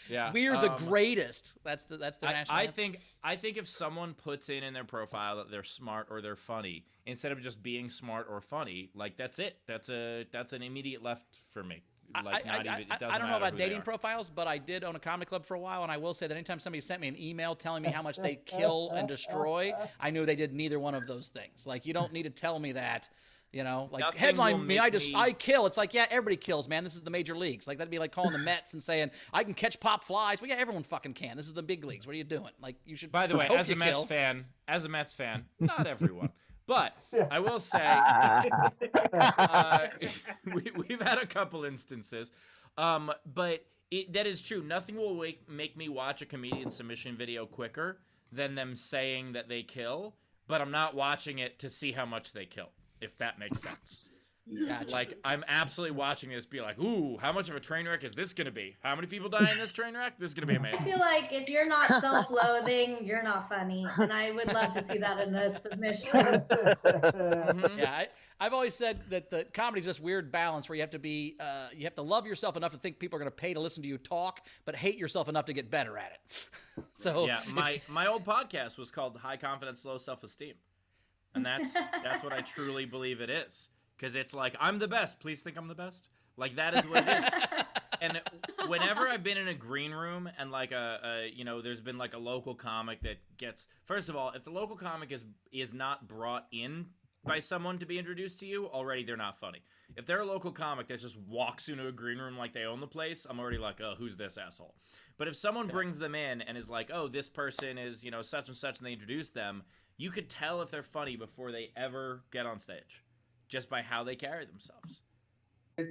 Yeah. We're the greatest. That's the national anthem. I think if someone puts in their profile that they're smart or they're funny, instead of just being smart or funny, like that's it. That's an immediate left for me. like not even. It doesn't I don't know matter about who they dating are. profiles, but I did own a comedy club for a while, and I will say that anytime somebody sent me an email telling me how much they kill and destroy, I knew they did neither one of those things. Like, you don't need to tell me that. You know, like Nothing headline will me, make I kill. It's like, yeah, everybody kills, man. This is the major leagues. Like, that'd be like calling the Mets and saying, I can catch pop flies. Well, yeah, everyone fucking can. This is the big leagues. What are you doing? Like, you should. By the way, hope as you a Mets kill. fan, not everyone, but I will say we've had a couple instances, but that is true. Nothing will make me watch a comedian submission video quicker than them saying that they kill, but I'm not watching it to see how much they kill, if that makes sense. Gotcha. Like, I'm absolutely watching this be like, ooh, how much of a train wreck is this going to be? How many people die in this train wreck? This is going to be I amazing. feel like if you're not self-loathing, you're not funny, and I would love to see that in a submission. Mhm. Yeah, I've always said that the comedy's this weird balance where you have to be, you have to love yourself enough to think people are going to pay to listen to you talk, but hate yourself enough to get better at it. So Yeah, my old podcast was called High Confidence, Low Self-Esteem. And that's what I truly believe it is. Because it's like, I'm the best. Please think I'm the best. Like, that is what it is. And whenever I've been in a green room and like there's been like a local comic that gets, first of all, if the local comic is not brought in by someone to be introduced to you, already they're not funny. If they're a local comic that just walks into a green room like they own the place, I'm already like, oh, who's this asshole? But if someone brings them in and is like, oh, this person is, such and such, and they introduce them, you could tell if they're funny before they ever get on stage, just by how they carry themselves.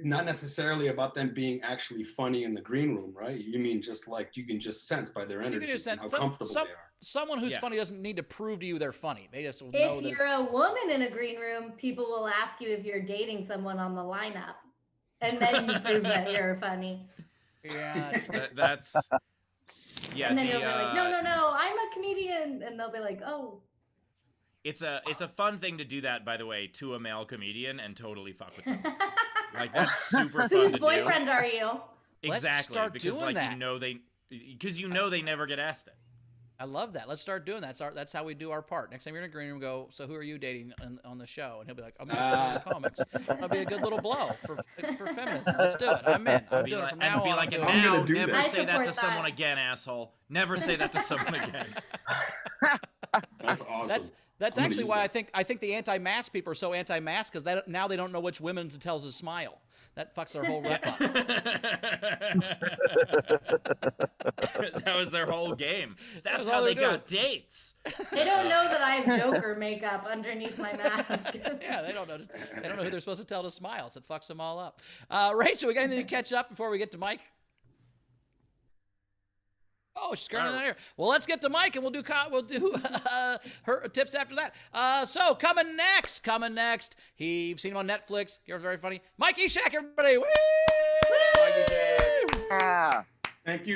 Not necessarily about them being actually funny in the green room, right? You mean just like you can just sense by their energy and how comfortable they are. Someone who's funny doesn't need to prove to you they're funny. They just know if you're a woman in a green room, people will ask you if you're dating someone on the lineup, and then you prove that you're funny. Yeah, that's yeah. And then you'll be like, no, I'm a comedian, and they'll be like, oh. It's a fun thing to do that, by the way, to a male comedian and totally fuck with them. Like, that's super fun to do. Whose boyfriend are you? Exactly, because like they never get asked it. I love that. Let's start doing that. That's how we do our part. Next time you're in a green room, go, so who are you dating on the show? And he'll be like, I'm going to comics. That'll be a good little blow for feminism. Let's do it. I'm in. I'm doing it from now on. And now, never say that to someone again, asshole. Never say that to someone again. That's awesome. That's actually why I think the anti-mask people are so anti-mask, because now they don't know which women to tell to smile. That fucks their whole rep up. That was their whole game. That's how they got dates. They don't know that I have Joker makeup underneath my mask. Yeah, they don't know. They don't know who they're supposed to tell to smile, so it fucks them all up. Rachel, we got anything to catch up before we get to Mike? Oh, she's currently not here. Well, let's get to Mike, and we'll do her tips after that. So coming next, you've seen him on Netflix. You're very funny. Mike Eshaq, everybody. Woo! Mike Eshaq. Yeah. Thank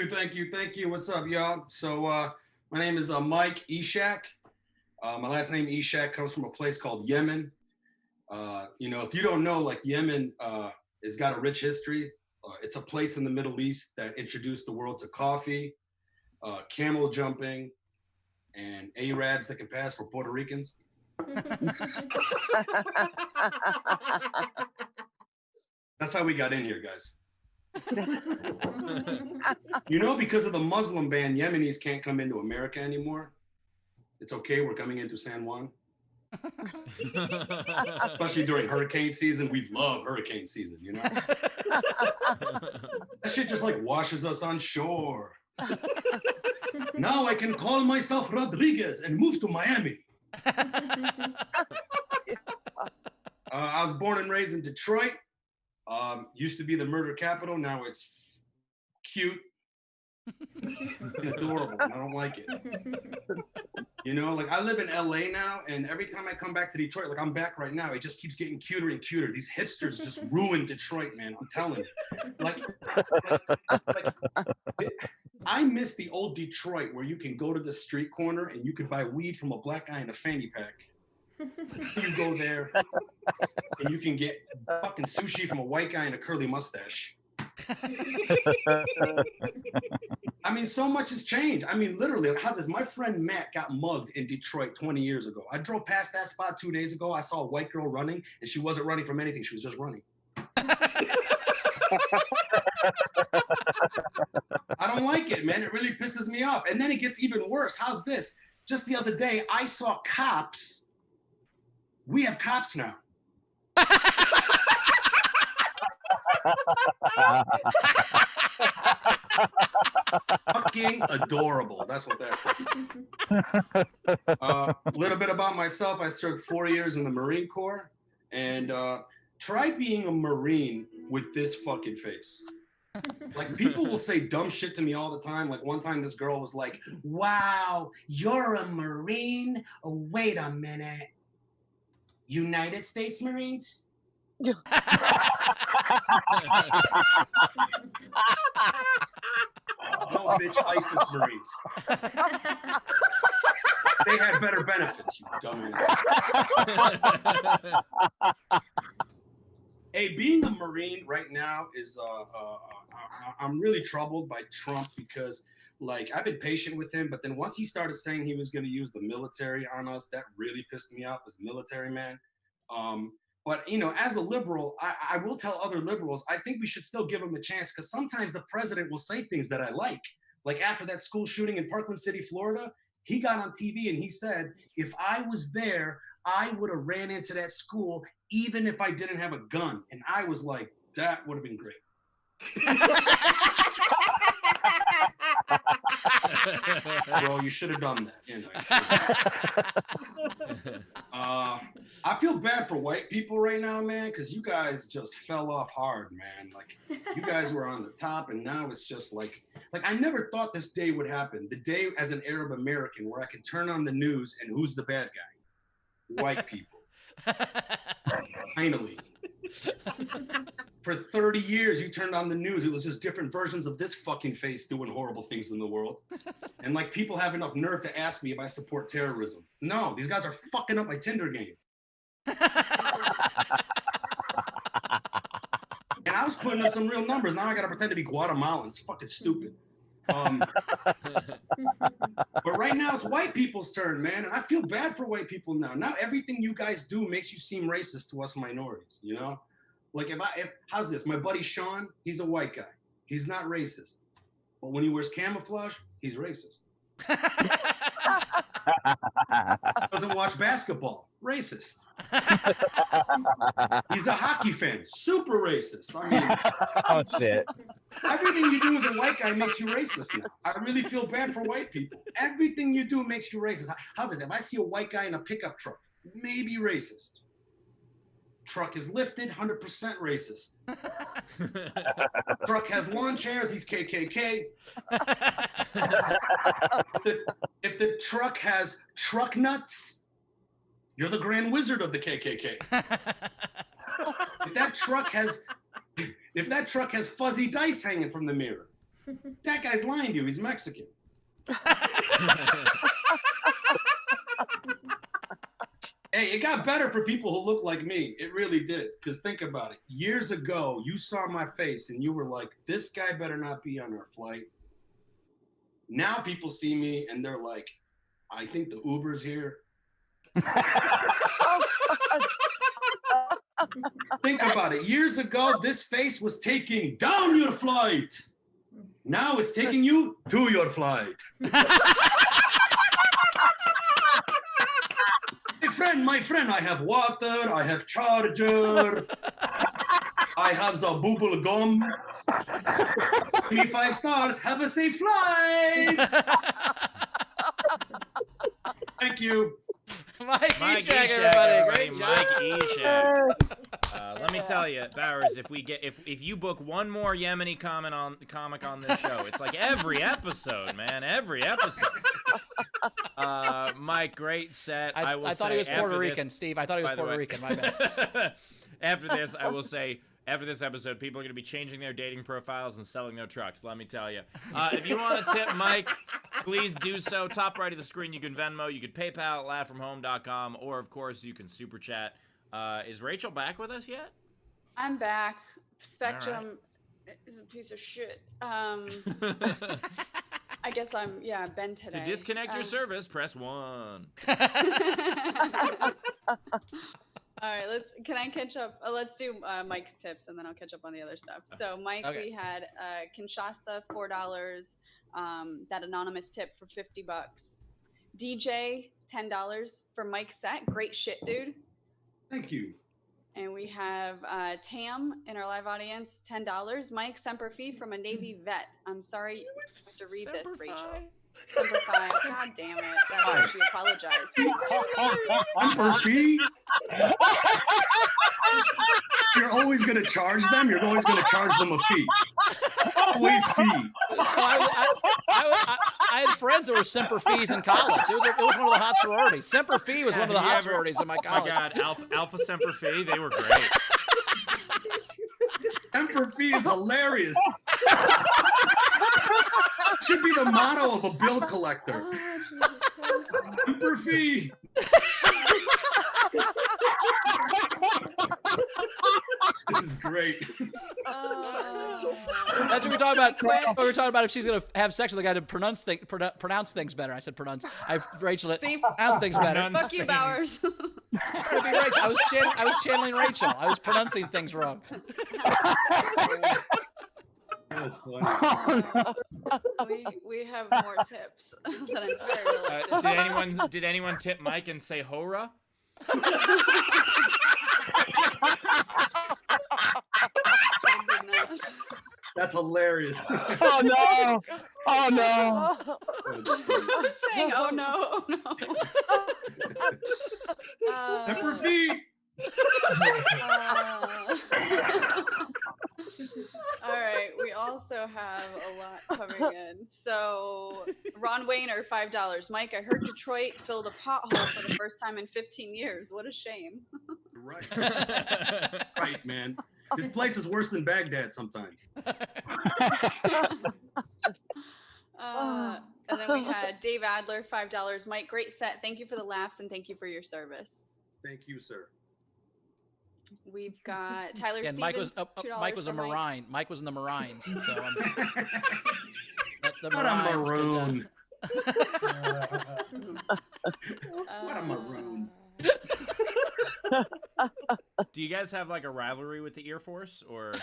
you. What's up, y'all? So my name is Mike Eshaq. My last name Eshaq comes from a place called Yemen. If you don't know, like Yemen has got a rich history. It's a place in the Middle East that introduced the world to coffee, camel jumping, and Arabs that can pass for Puerto Ricans. That's how we got in here, guys. Because of the Muslim ban, Yemenis can't come into America anymore. It's okay, we're coming into San Juan. Especially during hurricane season. We love hurricane season, That shit just like washes us on shore. Now I can call myself Rodriguez and move to Miami. I was born and raised in Detroit. Used to be the murder capital. Now it's cute and adorable. And I don't like it. I live in LA now, and every time I come back to Detroit, like I'm back right now, it just keeps getting cuter and cuter. These hipsters just ruined Detroit, man. I'm telling you. Like I miss the old Detroit where you can go to the street corner and you could buy weed from a black guy in a fanny pack. You go there and you can get fucking sushi from a white guy in a curly mustache. I mean, so much has changed. I mean, literally, how's this? My friend Matt got mugged in Detroit 20 years ago. I drove past that spot 2 days ago. I saw a white girl running, and she wasn't running from anything. She was just running. I don't like it, man. It really pisses me off. And then it gets even worse. How's this? Just the other day, I saw cops. We have cops now. Fucking adorable. That's what that is. A little bit about myself. I served 4 years in the Marine Corps. And try being a Marine with this fucking face. Like, people will say dumb shit to me all the time. Like, one time this girl was like, wow, you're a Marine? Oh, wait a minute. United States Marines? No, bitch, ISIS Marines. They had better benefits, you dumbass. Hey, being a Marine right now is, I'm really troubled by Trump because, like, I've been patient with him, but then once he started saying he was going to use the military on us, that really pissed me off, this military man. But, you know, as a liberal, I will tell other liberals, I think we should still give him a chance because sometimes the president will say things that I like. Like after that school shooting in Parkland City, Florida, he got on TV and he said, if I was there, I would have ran into that school even if I didn't have a gun. And I was like, that would have been great. Bro, you should have done that. You know, I feel bad for white people right now, man, because you guys just fell off hard, man. Like, you guys were on the top, and now it's just like I never thought this day would happen. The day as an Arab American where I can turn on the news and who's the bad guy? White people. Finally. For 30 years, you turned on the news. It was just different versions of this fucking face doing horrible things in the world. And like, people have enough nerve to ask me if I support terrorism. No, these guys are fucking up my Tinder game. And I was putting up some real numbers. Now I gotta pretend to be Guatemalan. It's fucking stupid. But right now it's white people's turn, man. And I feel bad for white people now. Now everything you guys do makes you seem racist to us minorities, you know? Like, how's this? My buddy Sean, he's a white guy. He's not racist. But when he wears camouflage, he's racist. Doesn't watch basketball, racist. He's a hockey fan, super racist. I mean, oh shit. Everything you do as a white guy makes you racist now. I really feel bad for white people. Everything you do makes you racist. How's this? If I see a white guy in a pickup truck, maybe racist. Truck is lifted, 100% racist. Truck has lawn chairs, he's KKK. If the truck has truck nuts, you're the Grand Wizard of the KKK. If that truck has fuzzy dice hanging from the mirror, that guy's lying to you, he's Mexican. Hey, it got better for people who look like me. It really did. Because think about it. Years ago, you saw my face and you were like, this guy better not be on our flight. Now people see me and they're like, I think the Uber's here. Think about it. Years ago, this face was taking down your flight. Now it's taking you to your flight. My friend, I have water, I have charger, I have the bubble gum. Give me 5 stars, have a safe flight. Thank you. Mike Eshaq, everybody. Great job. Mike Eshaq. Let me tell you, Bowers, if you book one more Yemeni comic on this show, it's like every episode, man, every episode. Mike, great set. I thought he was Puerto Rican, Steve. I thought he was Puerto Rican. My bad. After this, I will say, after this episode, people are going to be changing their dating profiles and selling their trucks. Let me tell you. If you want to tip Mike, please do so. Top right of the screen, you can Venmo, you can PayPal at laughfromhome.com, or of course, you can super chat. Is Rachel back with us yet? I'm back. Spectrum is a piece of shit. I guess I'm, Ben today. To disconnect your service, press 1. All right, can I catch up? Let's do Mike's tips, and then I'll catch up on the other stuff. So, Mike, Okay. we had Kinshasa, $4. That anonymous tip for $50. DJ, $10 for Mike's set. Great shit, dude. Thank you. And we have Tam in our live audience, $10. Mike, Semper Fi from a Navy vet. I'm sorry you have to read this, Rachel. Semper Fi. God damn it. That's why she apologized. Semper Fi? You're always going to charge them? You're always going to charge them a fee. Always fee. I had friends that were Semper Fi's in college. It was one of the hot sororities. Semper Fi was one of the hot sororities in my college. Oh my God, Alpha Semper Fi, they were great. Semper Fi is hilarious. Should be the motto of a bill collector. Semper Fi. This is great. That's what we're talking about. We're talking about if she's gonna have sex with a guy to pronounce things better. I said pronounce. Rachel pronounce things better. Fuck you, Bowers. I was channeling Rachel. I was pronouncing things wrong. That was funny. We have more tips that I'm very realistic. Did anyone tip Mike and say hora? That's hilarious. Oh no! Oh no! I was saying, oh no, Semper Fi. All right, we also have a lot coming in. So, Ron Wayner, $5. Mike, I heard Detroit filled a pothole for the first time in 15 years. What a shame. Right. Right, man. This place is worse than Baghdad sometimes. And then we had Dave Adler, $5. Mike, great set. Thank you for the laughs and thank you for your service. Thank you, sir. We've got Tyler And Stevens, $2 Mike was a for Mike. Marine. Mike was in the Marines, so the What a Marines maroon. Uh, What a maroon. Do you guys have like a rivalry with the Air Force or?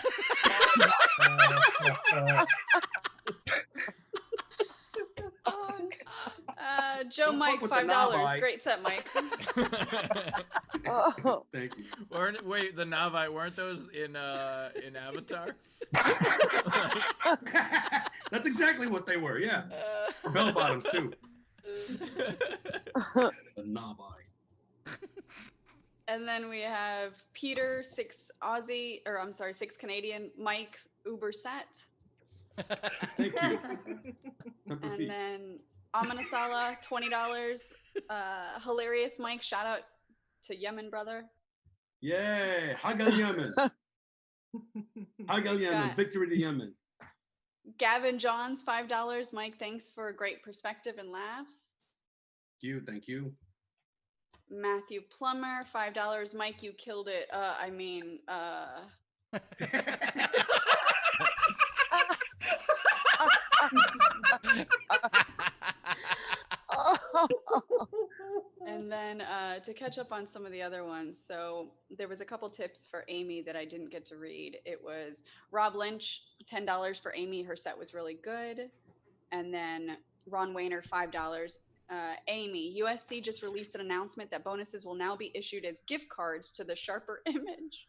Joe Don't Mike, fuck with the $5. Navite. Great set, Mike. Thank you. Wait, the Navite, weren't those in Avatar? That's exactly what they were, yeah. Or bell bottoms too. The Navite. And then we have Peter, $6 Canadian. Mike, Uber set. Thank you. Semper And Fi. then Amanasala, $20. Hilarious Mike, shout out to Yemen brother. Yay! Hagal Yemen. Hagal Yemen. Got- Victory to Yemen. Gavin Johns, $5. Mike, thanks for a great perspective and laughs. Thank you. Thank you. Matthew Plummer, $5. Mike, you killed it. And then to catch up on some of the other ones, so there was a couple tips for Amy that I didn't get to read. It was Rob Lynch, $10 for Amy. Her set was really good. And then Ron Wayner, $5. Amy, USC just released an announcement that bonuses will now be issued as gift cards to the Sharper Image.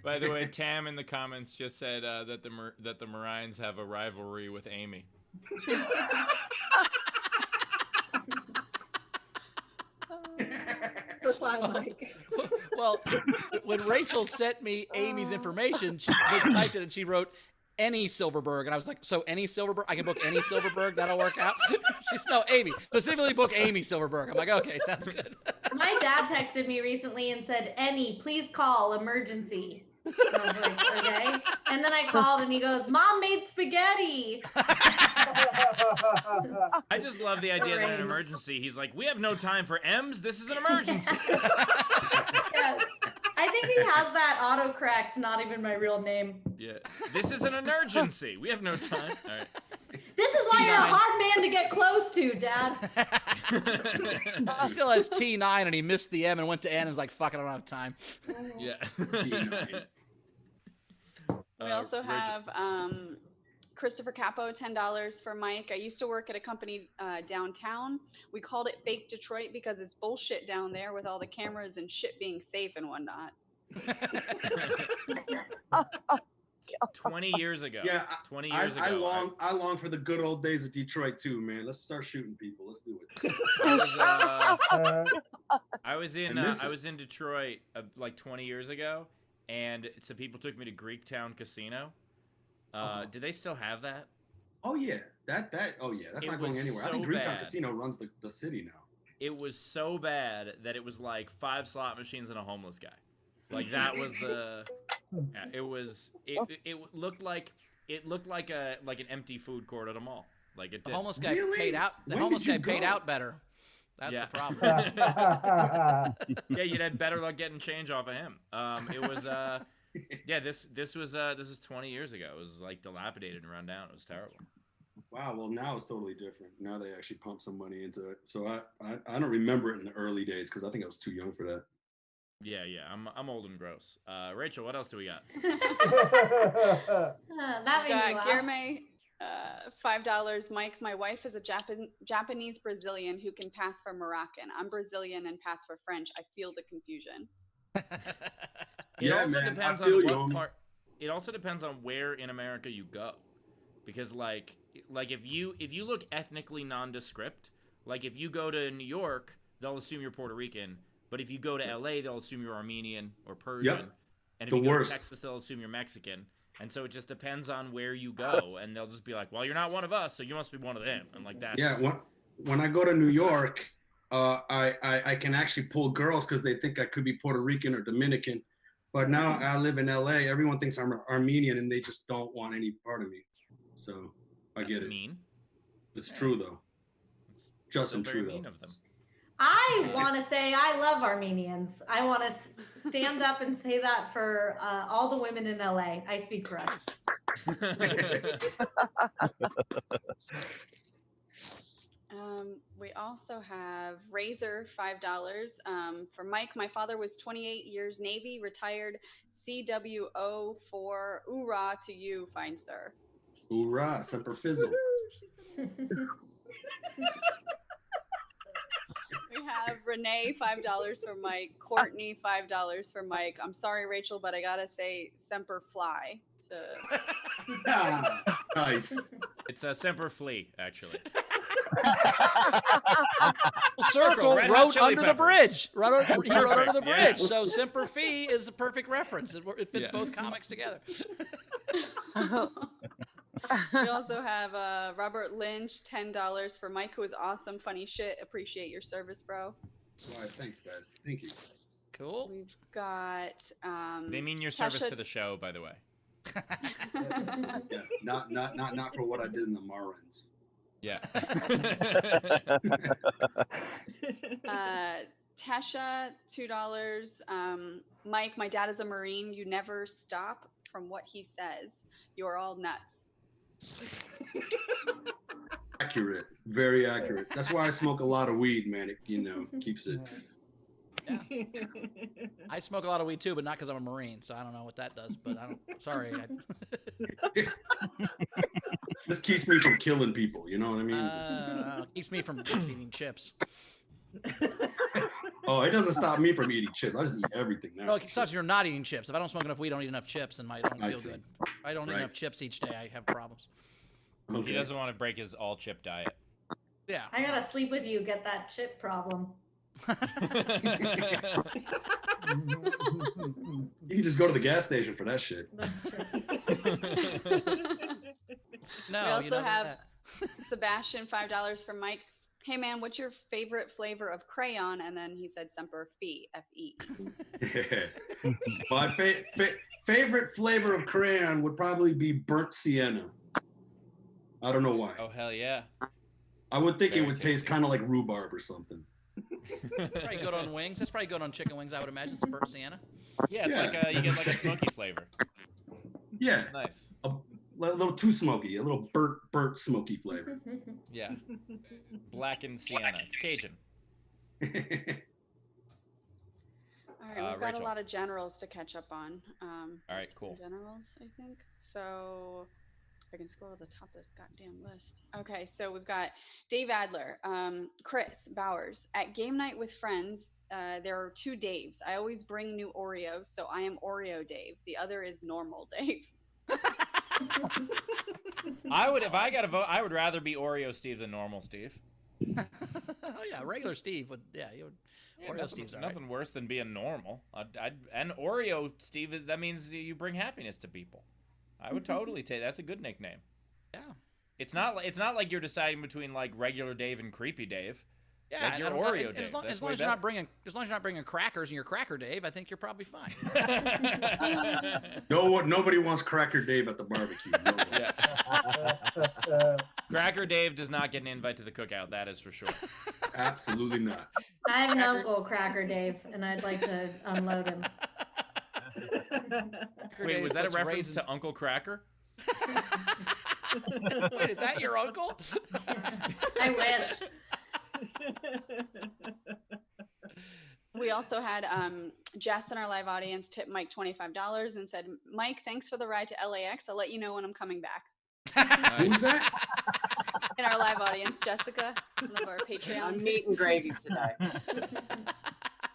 By the way, Tam in the comments just said that the Marines have a rivalry with Amy. Well, when Rachel sent me Amy's information, she just typed it and she wrote any Silverberg, and I was like, so any Silverberg? I can book any Silverberg? That'll work out? She's no, Amy. Specifically book Amy Silverberg. I'm like, okay, sounds good. My dad texted me recently and said, "Annie, please call emergency." And I was like, okay. And then I called and he goes, "Mom made spaghetti." I just love the idea that in an emergency, he's like, we have no time for M's. This is an emergency. Yes. I think he has that autocorrect, not even my real name. Yeah. This is an emergency. We have no time. All right. This is why you're a hard man to get close to, Dad. He still has T9 and he missed the M and went to N and was like, fuck it, I don't have time. Yeah. We also Rachel. have Christopher Capo, $10 for Mike. I used to work at a company downtown. We called it Fake Detroit because it's bullshit down there with all the cameras and shit being safe and whatnot. 20 years ago. Yeah, 20 years ago. I long for the good old days of Detroit too, man. Let's start shooting people. Let's do it. I was in Detroit like 20 years ago, and some people took me to Greektown Casino. Do they still have that? Oh yeah, oh yeah, that's not going anywhere. I think Greektown Casino runs the city now. It was so bad that it was like 5 slot machines and a homeless guy. Like that was the. Yeah, it looked like an empty food court at a mall. Like it did. The homeless guy Really? paid out. The When homeless did guy you paid go? out better. That's Yeah. the problem. Yeah, you'd had better luck getting change off of him. It was yeah, this is 20 years ago. It was like dilapidated and run down. It was terrible. Wow. Well, now it's totally different. Now they actually pump some money into it. So I don't remember it in the early days because I think I was too young for that. Yeah, I'm old and gross. Rachel, what else do we got? That made me laugh. Guillermo, $5. Mike, my wife is a Japanese Brazilian who can pass for Moroccan. I'm Brazilian and pass for French. I feel the confusion. It Yeah, also man, depends I on feel what you, homies. part. It also depends on where in America you go, because like if you look ethnically nondescript, like if you go to New York, they'll assume you're Puerto Rican, but if you go to LA, they'll assume you're Armenian or Persian, and if The you go worst. to Texas, they'll assume you're Mexican. And so it just depends on where you go, and they'll just be like, "Well, you're not one of us, so you must be one of them." And like that. Yeah. When I go to New York, I can actually pull girls because they think I could be Puerto Rican or Dominican. But now I live in LA. Everyone thinks I'm Armenian, and they just don't want any part of me. So I That's get it. mean. It's true though. Just Still and very true mean though. of them. I want to say I love Armenians. I want to stand up and say that for all the women in LA. I speak for us. We also have Razor, $5. For Mike, my father was 28 years Navy, retired CWO for Hoorah to you, fine sir. Hoorah, semper fizzle. We have Renee, $5 for Mike. Courtney, $5 for Mike. I'm sorry, Rachel, but I gotta say Semper Fly. Nice. It's a Semper Flea, actually. Circle Red Hot wrote Chili under the Peppers. bridge. He wrote under the Yeah. bridge. So Semper Fi is a perfect reference. It fits both comics together. We also have Robert Lynch, $10 for Mike, who is awesome, funny shit. Appreciate your service, bro. All right, thanks, guys. Thank you. Cool. We've got They mean your service Tasha- to the show, by the way. Yeah, not for what I did in the Marins. Yeah. Tasha, $2. Mike, my dad is a Marine. You never stop from what he says. You're all nuts. Accurate, very accurate. That's why I smoke a lot of weed, man. It keeps it. Yeah. I smoke a lot of weed too, but not because I'm a Marine, so I don't know what that does. But I don't. Sorry. This keeps me from killing people. You know what I mean? Keeps me from eating chips. Oh, it doesn't stop me from eating chips. I just eat everything now. No, it stops you're not eating chips. If I don't smoke enough weed, I don't eat enough chips, and I don't I feel see. good. If I don't eat Right. enough chips each day, I have problems. Okay. He doesn't want to break his all chip diet. Yeah. I gotta sleep with you, get that chip problem. You can just go to the gas station for that shit. That's true. No, We you also don't have that. Sebastian, $5 for Mike. Hey man, what's your favorite flavor of crayon? And then he said Semper Fi, F-E. My favorite flavor of crayon would probably be burnt sienna. I don't know why. Oh, hell yeah. I would think Very it would taste kind of like rhubarb or something. Probably good on wings. That's probably good on chicken wings, I would imagine. Some burnt sienna. Yeah, it's Yeah. like you get like a smoky flavor. Yeah. Nice. little too smoky, a little burnt smoky flavor. Yeah. Blackened sienna. It's Cajun. All right, we've got Rachel. a lot of generals to catch up on. All right, cool. Generals, I think. So if I can scroll to the top of this goddamn list. Okay, so we've got Dave Adler, Chris Bowers. At game night with friends, there are 2 Daves. I always bring new Oreos, so I am Oreo Dave. The other is normal Dave. I would, if I got to vote, I would rather be Oreo Steve than normal Steve. Oh yeah, regular Steve would. Yeah, you would. Yeah, Oreo Steve's all right. nothing worse than being normal. And Oreo Steve, that means you bring happiness to people. I would totally take. That's a good nickname. Yeah. It's not like you're deciding between like regular Dave and creepy Dave. Yeah, like you're and Oreo Dave. As long as you're not bringing crackers in your Cracker Dave, I think you're probably fine. Nobody wants Cracker Dave at the barbecue. Yeah. Cracker Dave does not get an invite to the cookout. That is for sure. Absolutely not. I have an uncle, Cracker Dave, and I'd like to unload him. Wait, was that a reference to Uncle Cracker? Wait, is that your uncle? I wish. We also had Jess in our live audience tip Mike $25 and said, Mike, thanks for the ride to LAX. I'll let you know when I'm coming back. Who's that? In our live audience, Jessica, one of our Patreon. I'm meat and gravy today.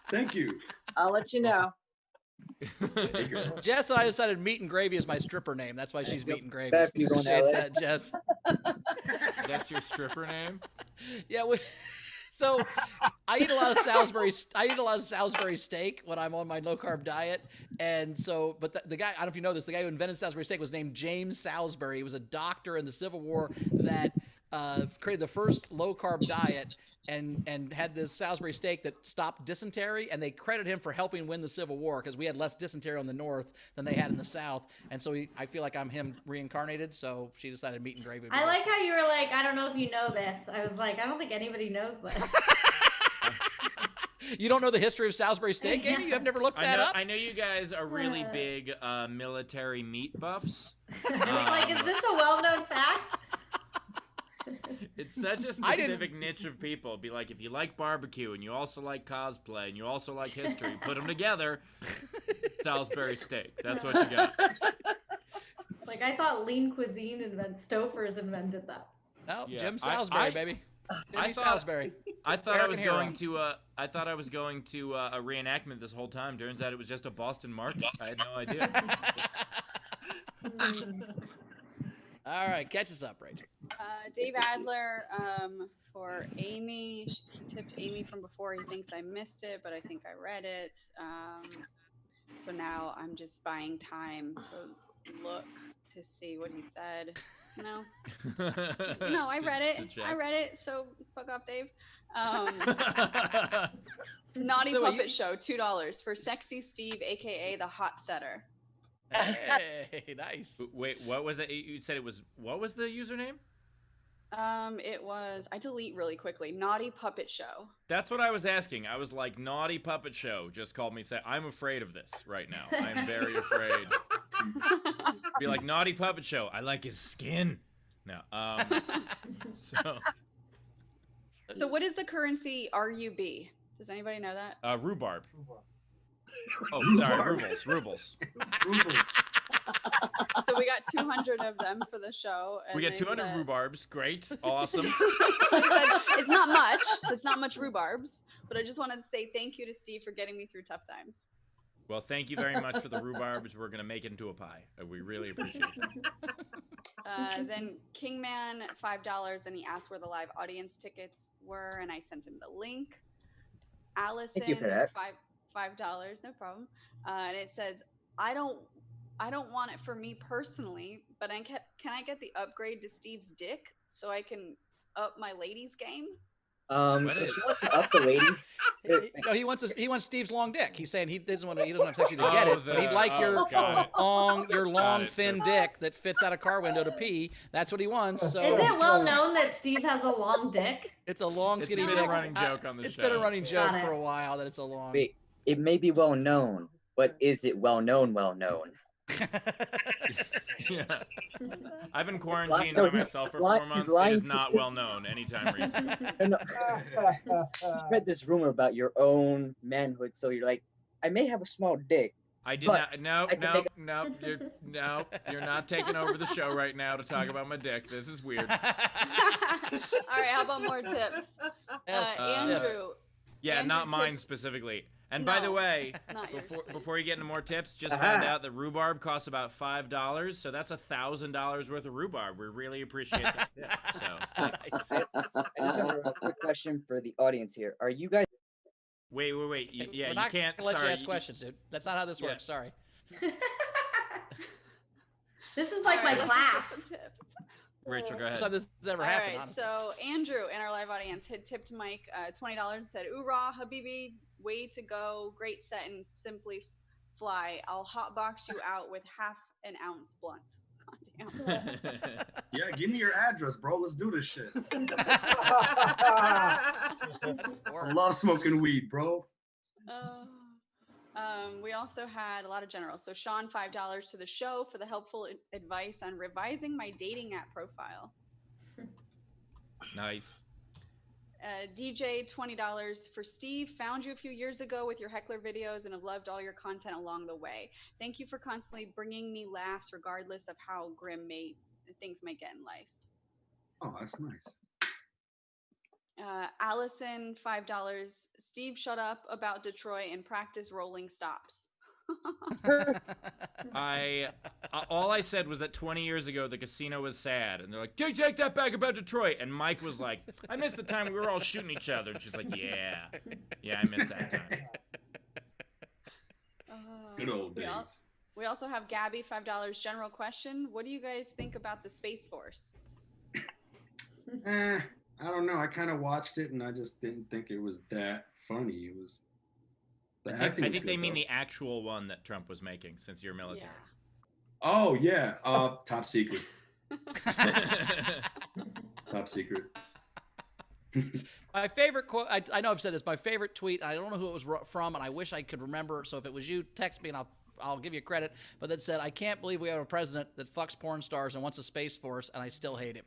Thank you. I'll let you know. Jess and I decided Meat and Gravy is my stripper name. That's why she's Meat and Gravy. That's you going Appreciate LA. that, Jess. That's your stripper name? Yeah. So I eat a lot of Salisbury. I eat a lot of Salisbury steak when I'm on my low carb diet, and so. But the guy, I don't know if you know this, the guy who invented Salisbury steak was named James Salisbury. He was a doctor in the Civil War that created the first low carb diet and had this Salisbury steak that stopped dysentery, and they credit him for helping win the Civil War because we had less dysentery on the North than they had in the South, and so I feel like I'm him reincarnated. So she decided Meat and Gravy. I like how you were like, I don't know if you know this. I was like, I don't think anybody knows this. You don't know the history of Salisbury steak, Amy? You have never looked that up? I know you guys are really big military meat buffs. Like, is this a well-known fact? It's such a specific niche of people. Be like, if you like barbecue and you also like cosplay and you also like history, put them together. Salisbury steak. That's what you got. It's like, I thought lean cuisine Stouffer's invented that. No, Yeah. Jim Salisbury, baby. Jimmy Salisbury. I thought I was American going to. I thought I was going to a reenactment this whole time. Turns out it was just a Boston market. I had no idea. All right, catch us up, Rachel. Dave Adler for Amy. He tipped Amy from before. He thinks I missed it, but I think I read it. So now I'm just buying time to look to see what he said. No, no, I read it. I read it. So fuck off, Dave. Naughty Puppet Show, $2 for Sexy Steve, aka the Hofstetter. Hey, nice. Wait, what was it? You said it was. What was the username? It was. I delete really quickly. Naughty Puppet Show. That's what I was asking. I was like, Naughty Puppet Show just called me. Say, I'm afraid of this right now. I'm very afraid. Be like, Naughty Puppet Show. I like his skin. No. So what is the currency RUB? Does anybody know that? Rhubarb. Oh, sorry, rubles. So we got 200 of them for the show. And We got 200 rhubarbs. Great. Awesome. It's not much. It's not much rhubarbs. But I just wanted to say thank you to Steve for getting me through tough times. Well, thank you very much for the rhubarbs. We're going to make it into a pie. We really appreciate that. Then Kingman, $5, and he asked where the live audience tickets were, and I sent him the link. Allison, Thank you for that. $5, no problem. And it says, I don't want it for me personally, but can I get the upgrade to Steve's dick so I can up my ladies game? If she wants to up the ladies. No, he wants Steve's long dick. He's saying he doesn't have sex to get it, but he'd like your long thin dick that fits out a car window to pee. That's what he wants. So is it well known that Steve has a long dick? It's a long skinny dick. It's been a running joke on the show. It's been a running joke for a while that it's a long. Wait, it may be well known, but is it well known? Well known. Yeah. I've been quarantined by myself for 4 months. It is not well known anytime recently. You spread this rumor about your own manhood, so you're like, I may have a small dick. I did But not. I can make No. You're not taking over the show right now to talk about my dick. This is weird. All right, how about more tips? Yes, Andrew. Yeah, Andrew not tips- mine specifically. And by the No, way, not yours. before you get into more tips, just found out that rhubarb costs about $5, so that's $1,000 worth of rhubarb. We really appreciate that tip. So thanks. I just have a quick question for the audience here. Are you guys? Wait. We're You not can't. gonna let Sorry, you ask questions, dude. That's not how this Yeah. works. Sorry. This is like All my right, let's class. get some tips. Rachel, go That's ahead. how this has ever All happened, right, honestly. so Andrew in our live audience had tipped Mike $20 and said, "Oorah, Habibi, way to go, great set and simply fly. I'll hotbox you out with half an ounce blunts." God damn. Yeah, give me your address, bro. Let's do this shit. I love smoking weed, bro. We also had a lot of generals. So Sean, $5 to the show for the helpful advice on revising my dating app profile. Nice. DJ, $20 for Steve. Found you a few years ago with your heckler videos and have loved all your content along the way. Thank you for constantly bringing me laughs regardless of how grim things may get in life. Oh, that's nice. Allison, $5. Steve, shut up about Detroit and practice rolling stops. All I said was that 20 years ago the casino was sad, and they're like, take that back about Detroit. And Mike was like, I missed the time we were all shooting each other. And she's like, yeah, I missed that time. Good old days. We also have Gabby, $5. General question: what do you guys think about the Space Force? I don't know. I kind of watched it, and I just didn't think it was that funny. It was. I think they mean the actual one that Trump was making, since you're military. Yeah. Oh yeah, top secret. Top secret. My favorite quote, I know I've said this, my favorite tweet, I don't know who it was from, and I wish I could remember, so if it was you, text me and I'll give you credit, but that said, I can't believe we have a president that fucks porn stars and wants a space force, and I still hate him.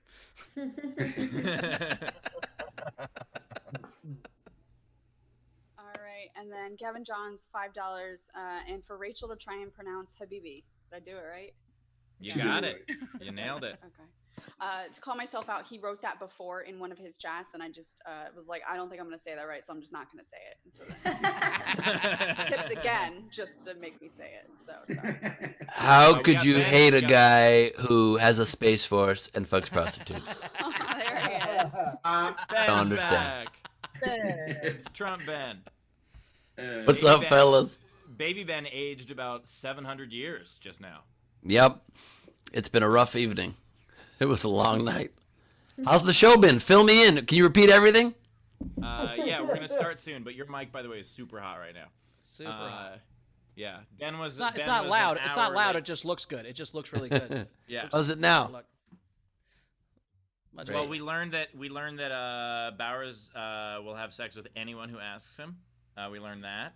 All right, and then Kevin Johns, $5, and for Rachel to try and pronounce Habibi. Did I do it right? You got it. You nailed it. Okay. To call myself out, he wrote that before in one of his chats, and I just was like, I don't think I'm going to say that right, so I'm just not going to say it. And so then tipped again just to make me say it. So sorry. How could you hate a guy who has a space force and fucks prostitutes? Oh, there he is. Ben's don't understand. back. It's Trump Ben. What's Baby up, Ben- fellas? Baby Ben aged about 700 years just now. Yep. It's been a rough evening. It was a long night. How's the show been? Fill me in. Can you repeat everything? Yeah, we're gonna start soon. But your mic, by the way, is super hot right now. Super hot. Yeah, Ben was. It's not loud. It's not loud. Late. It just looks good. It just looks really good. Yeah. How's it now? Look. Much Well, better. we learned that Bowers will have sex with anyone who asks him. We learned that.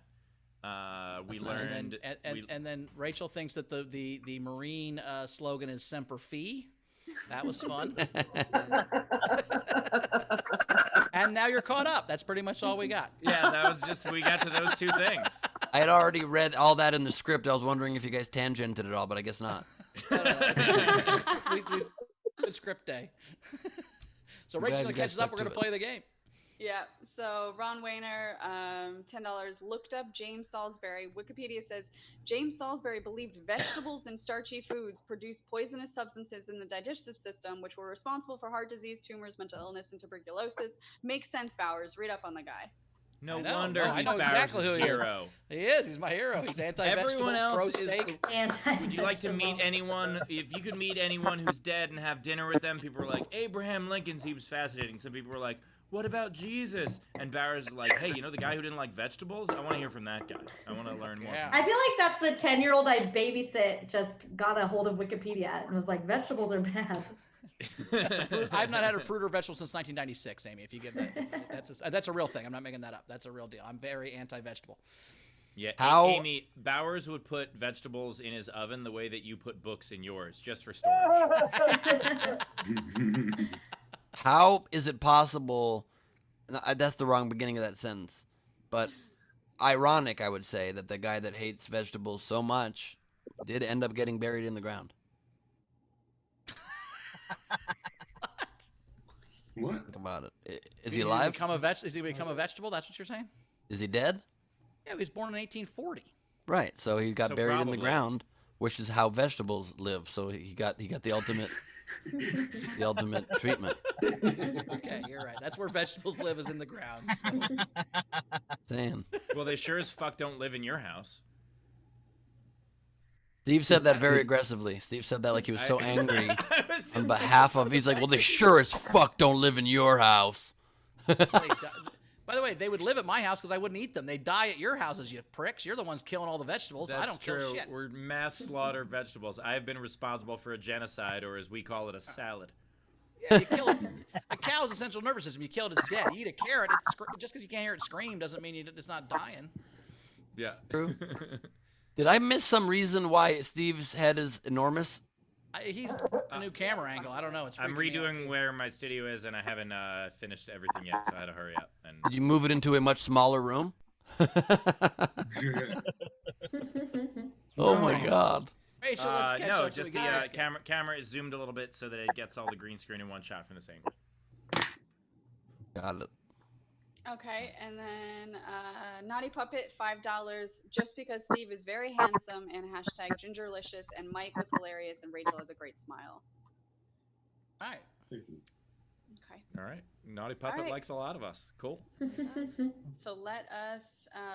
We learned. And then Rachel thinks that the Marine slogan is Semper Fi. That was fun. And now you're caught up. That's pretty much all we got. Yeah, that was just we got to those two things. I had already read all that in the script. I was wondering if you guys tangented it all, but I guess not. Good script day. So I'm Rachel's glad gonna you catch guys us up. stuck We're to gonna it. play the game. Yeah. So Ron Wayner, $10. Looked up James Salisbury. Wikipedia says James Salisbury believed vegetables and starchy foods produce poisonous substances in the digestive system, which were responsible for heart disease, tumors, mental illness, and tuberculosis. Makes sense, Bowers. Read up on the guy. No I know. wonder No, I he's know exactly Bowers' who he is. hero. He is. He's my hero. He's anti-vegetable, Everyone else pro is. steak. Would you like to meet anyone? If you could meet anyone who's dead and have dinner with them, people were like, Abraham Lincoln seems fascinating. Some people were like, what about Jesus? And Bowers is like, hey, you know the guy who didn't like vegetables? I want to hear from that guy. I want to learn more. Yeah. I feel like that's the 10-year-old I babysit just got a hold of Wikipedia and was like, vegetables are bad. I've not had a fruit or vegetable since 1996, Amy. If you give that, that's a real thing. I'm not making that up. That's a real deal. I'm very anti-vegetable. Yeah, How- Amy, Bowers would put vegetables in his oven the way that you put books in yours, just for storage. How is it possible? That's the wrong beginning of that sentence. But ironic, I would say, that the guy that hates vegetables so much did end up getting buried in the ground. What? Think about it. Is Did he alive? Is he become a vegetable? That's what you're saying? Is he dead? Yeah, he was born in 1840. Right. So he got So buried in probably. the ground, which is how vegetables live. So he got the ultimate treatment. Okay, you're right. That's where vegetables live, is in the ground. So. Saying. Well, they sure as fuck don't live in your house. Steve said that very aggressively. Steve said that like he was so angry I was on just- behalf of. He's like, well, they sure as fuck don't live in your house. By the way, they would live at my house because I wouldn't eat them. They die at your houses, you pricks. You're the ones killing all the vegetables. That's I don't true. kill shit. We're mass slaughter vegetables. I have been responsible for a genocide, or as we call it, a salad. Yeah, you kill it. A cow's essential nervous system. You kill it, it's dead. You eat a carrot, just because you can't hear it scream doesn't mean it's not dying. Yeah. True. Did I miss some reason why Steve's head is enormous? He's a new camera angle. I don't know. It's I'm freaking me out, redoing too. where my studio is, and I haven't finished everything yet, so I had to hurry up. And Did you move it into a much smaller room? Oh my god. Rachel, let's catch no, up. just so the we guys camera is zoomed a little bit so that it gets all the green screen in one shot from this angle. Got it. Okay, and then Naughty Puppet, $5, just because Steve is very handsome and hashtag gingerlicious, and Mike was hilarious, and Rachel has a great smile. All right. Okay, All right. Naughty Puppet right. likes a lot of us. Cool. so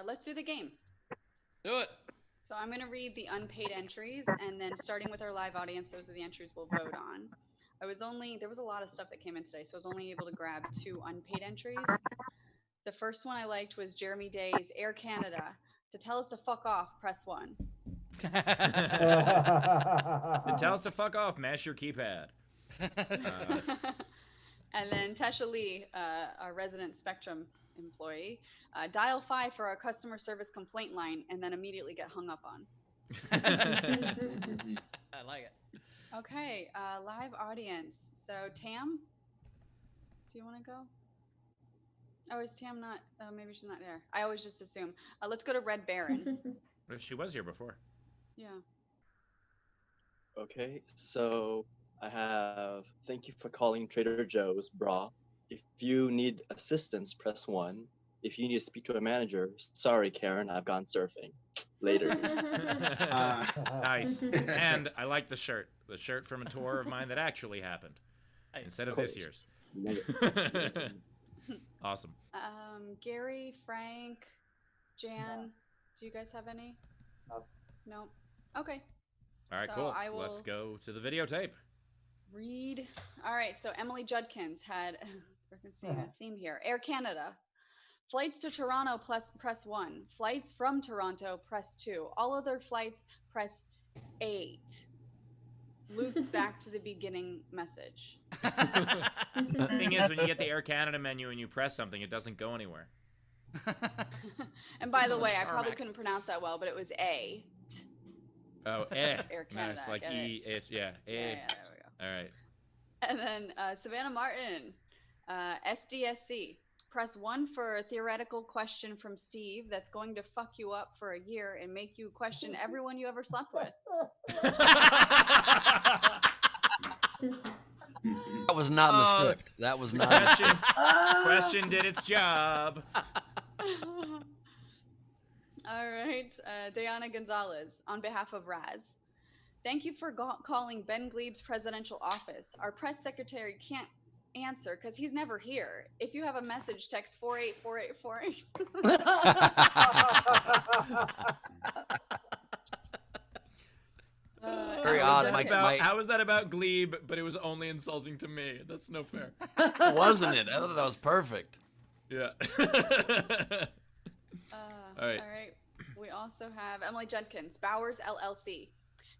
let's do the game. Do it. So I'm going to read the unpaid entries, and then starting with our live audience, those are the entries we'll vote on. There was a lot of stuff that came in today, so I was only able to grab 2 unpaid entries. The first one I liked was Jeremy Day's Air Canada. To tell us to fuck off, press 1. Then tell us to fuck off. Mash your keypad. And then Tesha Lee, our resident Spectrum employee, dial 5 for our customer service complaint line, and then immediately get hung up on. I like it. Okay, live audience. So Tam, do you want to go? Oh, is Tam not? Oh, maybe she's not there. I always just assume. Let's go to Red Baron. She was here before. Yeah. Okay, so I have thank you for calling Trader Joe's, brah. If you need assistance, press 1. If you need to speak to a manager, sorry, Karen, I've gone surfing. Later. Nice. And I like the shirt. The shirt from a tour of mine that actually happened instead of this year's. Awesome. Gary, Frank, Jan, do you guys have any? No. Okay. All right, So cool. I will- Let's go to the videotape. Read. All right, so Emily Judkins had we're gonna see a theme here. Air Canada. Flights to Toronto press 1. Flights from Toronto, press 2. All other flights, press 8. Loops back to the beginning message. The thing is, when you get the Air Canada menu and you press something, it doesn't go anywhere. And by It's the on the way, I probably tarmac. couldn't pronounce that well, but it was A. Oh, Air Canada, nice, like get it? E-H, yeah, Yeah, there we go. All right. And then Savannah Martin, SDSC. Press 1 for a theoretical question from Steve that's going to fuck you up for a year and make you question everyone you ever slept with. That was not in the script. That was not. In the Question, script. question did its job. All right, Diana Gonzalez, on behalf of Raz. Thank you for calling Ben Gleib's presidential office. Our press secretary can't answer because he's never here. If you have a message, text 484848. Very How odd. was that about- How was that about Gleib, but it was only insulting to me? That's no fair. Wasn't it? I thought that was perfect. Yeah. All right. We also have Emily Judkins, Bowers LLC.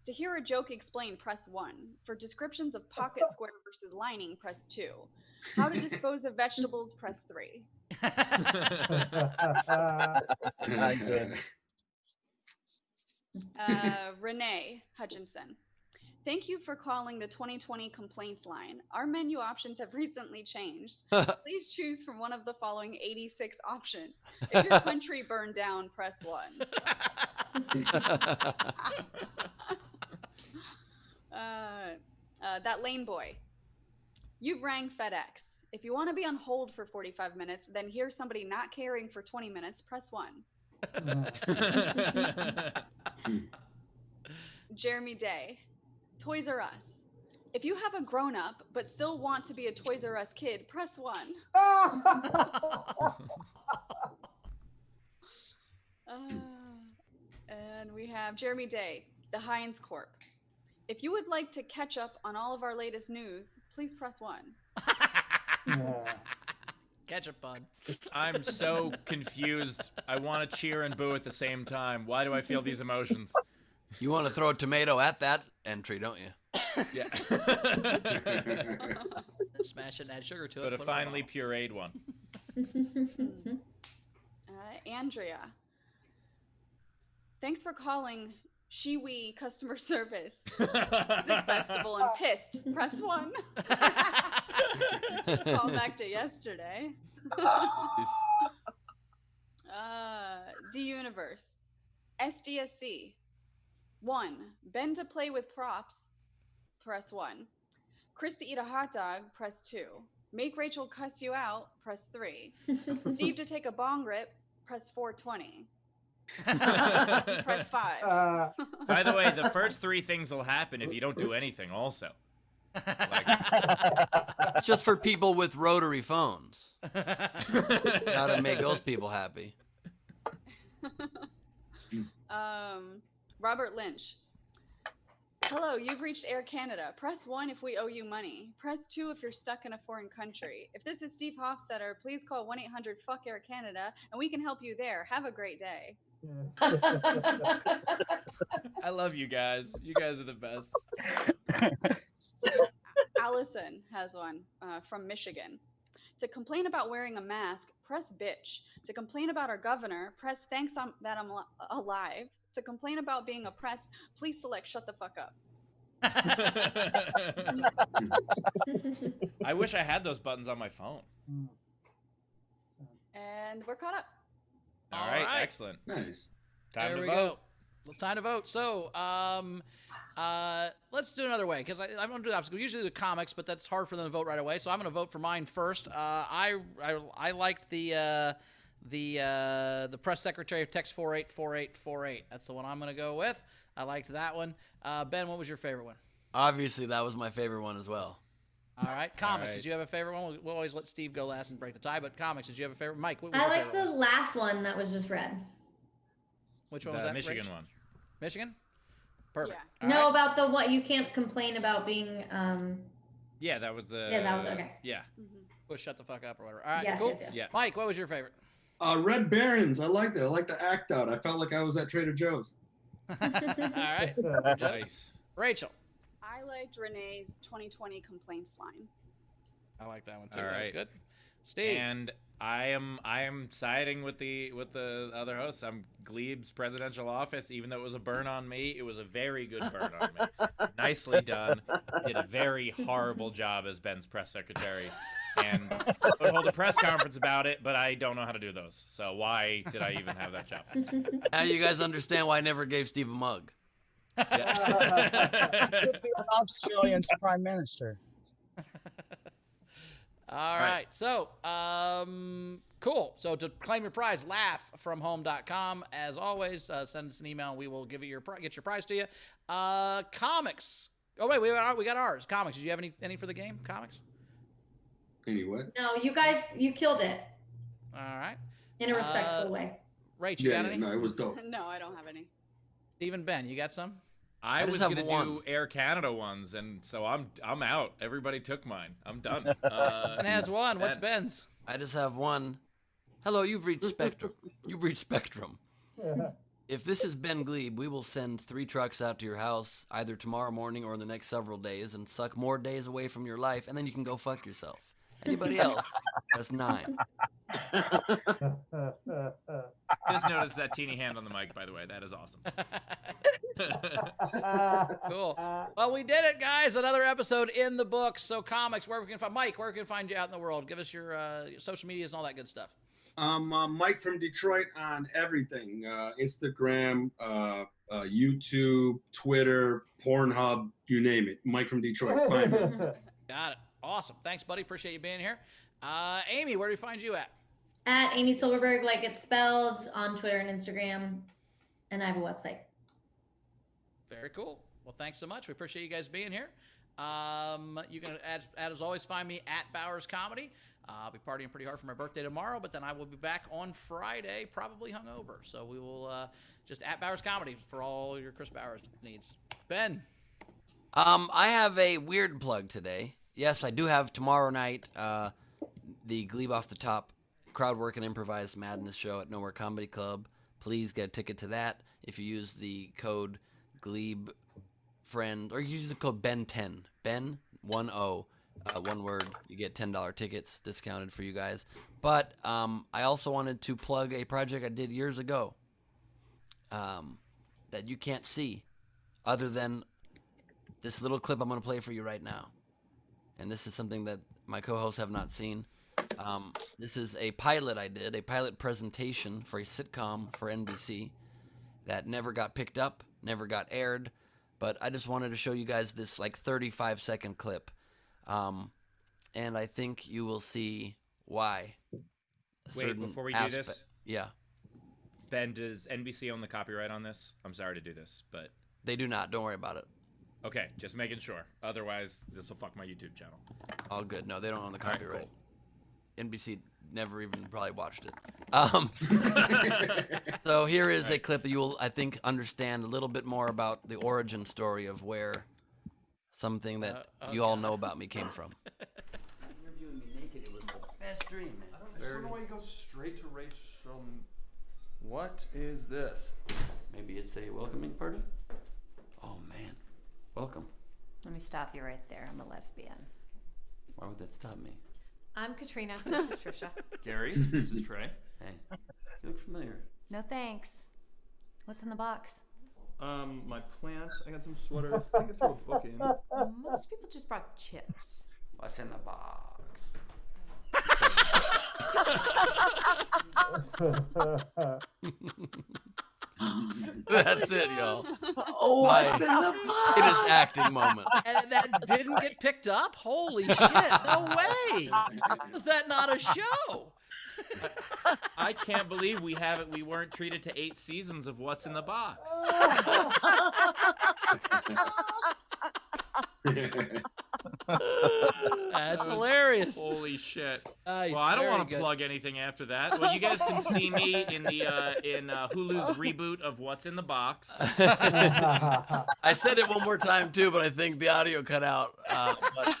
To hear a joke explained, press 1. For descriptions of pocket square versus lining, press 2. How to dispose of vegetables, press 3. Renee Hutchinson. Thank you for calling the 2020 complaints line. Our menu options have recently changed. Please choose from one of the following 86 options. If your country burned down, press 1. That lane boy. You've rang FedEx. If you want to be on hold for 45 minutes, then hear somebody not caring for 20 minutes, press 1. Jeremy Day. Toys R Us. If you have a grown-up but still want to be a Toys R Us kid, press 1. And we have Jeremy Day, the Heinz Corp. If you would like to catch up on all of our latest news, please press 1. Ketchup bud. I'm so confused. I want to cheer and boo at the same time. Why do I feel these emotions? You want to throw a tomato at that entry, don't you? Yeah. Smash it and add sugar to it. But a put it on finely bottom. pureed one. Andrea. Thanks for calling Shiwi customer service. Dick Festival and pissed. Press 1. Call back to yesterday. D Universe. SDSC. 1. Ben to play with props. Press 1. Chris to eat a hot dog. Press 2. Make Rachel cuss you out. Press 3. Steve to take a bong rip. Press 420. Press 5. By the way, the first 3 things will happen if you don't do anything also. It's just for people with rotary phones. Gotta make those people happy. Robert Lynch. Hello, you've reached Air Canada. Press 1 if we owe you money. Press 2 if you're stuck in a foreign country. If this is Steve Hofstetter, please call 1-800-FUCK-AIR-CANADA and we can help you there. Have a great day. I love you guys. You guys are the best. Allison has one from Michigan. To complain about wearing a mask, press bitch. To complain about our governor, press thanks that I'm alive. To complain about being oppressed, please select shut the fuck up. I wish I had those buttons on my phone. And we're caught up. All right, excellent. Nice. Time there to we vote. go. It's time to vote. So, let's do another way because I'm going to do the opposite. We usually do comics, but that's hard for them to vote right away. So I'm going to vote for mine first. I liked the press secretary of text 484848. That's the one I'm going to go with. I liked that one. Ben, what was your favorite one? Obviously, that was my favorite one as well. All right, comics. All right. Did you have a favorite one? We'll always let Steve go last and break the tie. But comics, did you have a favorite? Mike, what was I your like favorite the one? last one that was just read. Which one The was that? Michigan Rach? one. Michigan. Perfect. Yeah. All No, right. about the what you can't complain about being. Yeah, that was the. Yeah, that was okay. Yeah. Well, shut the fuck up or whatever. All right, Yes, cool. yes, yes. Yeah. Mike, what was your favorite? Red Barons. I liked it. I liked the act out. I felt like I was at Trader Joe's. All right. Nice. Rachel. I liked Renee's 2020 complaints line. I like that one too. All That was right. good. Steve. And I am siding with the other hosts. I'm Gleib's presidential office. Even though it was a burn on me, it was a very good burn on me. Nicely done. Did a very horrible job as Ben's press secretary. And I would hold a press conference about it, but I don't know how to do those. So why did I even have that job? Now you guys understand why I never gave Steve a mug. Could be an Australian prime minister. All right. So, cool. So to claim your prize, laughfromhome.com. As always, send us an email and we will give you get your prize to you. Comics. Oh wait, we got ours. Comics. Did you have any for the game? Comics. Anyway. No, you guys, you killed it All right. in a respectful way. Rach, you got any? No, it was dope. No, I don't have any. Stephen, Ben, you got some? I just was have gonna one. do Air Canada ones, and so I'm out. Everybody took mine. I'm done. Ben has one. What's Ben. Ben's? I just have one. Hello, you've reached Spectrum. You've reached Spectrum. If this is Ben Gleib, we will send 3 trucks out to your house either tomorrow morning or in the next several days and suck more days away from your life, and then you can go fuck yourself. Anybody else? That's 9. Just notice that teeny hand on the mic, by the way. That is awesome. Cool. Well, we did it, guys. Another episode in the books. So, comics, where we can find Mike, where we can find you out in the world. Give us your social medias and all that good stuff. Mike from Detroit on everything: Instagram, YouTube, Twitter, Pornhub, you name it. Mike from Detroit. Find me. Got it. Awesome. Thanks, buddy. Appreciate you being here. Amy, where do we find you at? At Amy Silverberg, like it's spelled, on Twitter and Instagram, and I have a website. Very cool. Well, thanks so much. We appreciate you guys being here. You can, as always, find me at Bowers Comedy. I'll be partying pretty hard for my birthday tomorrow, but then I will be back on Friday, probably hungover. So we will just at Bowers Comedy for all your Chris Bowers needs. Ben. I have a weird plug today. Yes, I do have tomorrow night the Gleib Off the Top crowd work and improvised madness show at Nowhere Comedy Club. Please get a ticket to that if you use the code Gleib friend, or you use the code Ben10, Ben 10, one word. You get $10 tickets discounted for you guys. But I also wanted to plug a project I did years ago that you can't see other than this little clip I'm going to play for you right now. And this is something that my co-hosts have not seen. This is a pilot I did, a pilot presentation for a sitcom for NBC that never got picked up, never got aired, but I just wanted to show you guys this like 35-second clip. And I think you will see why. Wait, before we do this, yeah. Ben, does NBC own the copyright on this? I'm sorry to do this, but they do not. Don't worry about it. Okay, just making sure. Otherwise, this will fuck my YouTube channel. All good. No, they don't own the copyright. Right, cool. NBC never even probably watched it. So here is a clip that you will, I think, understand a little bit more about the origin story of where something that you all know about me came from. Interviewing me naked, it was the best dream, man. I just don't know why you go straight to Rachel. What is this? Maybe it's a welcoming party? Oh, man. Welcome. Let me stop you right there. I'm a lesbian. Why would that stop me? I'm Katrina. This is Trisha. Gary, this is Trey. Hey, you look familiar. No thanks. What's in the box? My plant. I got some sweaters. I can throw a book in. Most people just brought chips. What's in the box? That's it, y'all. Oh, what's in the box? It is acting moment. And that didn't get picked up? Holy shit. No way. Was that not a show? I can't believe we weren't treated to 8 seasons of What's in the Box. That's hilarious. Holy shit. Nice, well, I don't very want to good. plug anything after that. Well, you guys can see me in the Hulu's reboot of What's in the Box. I said it one more time too, but I think the audio cut out. But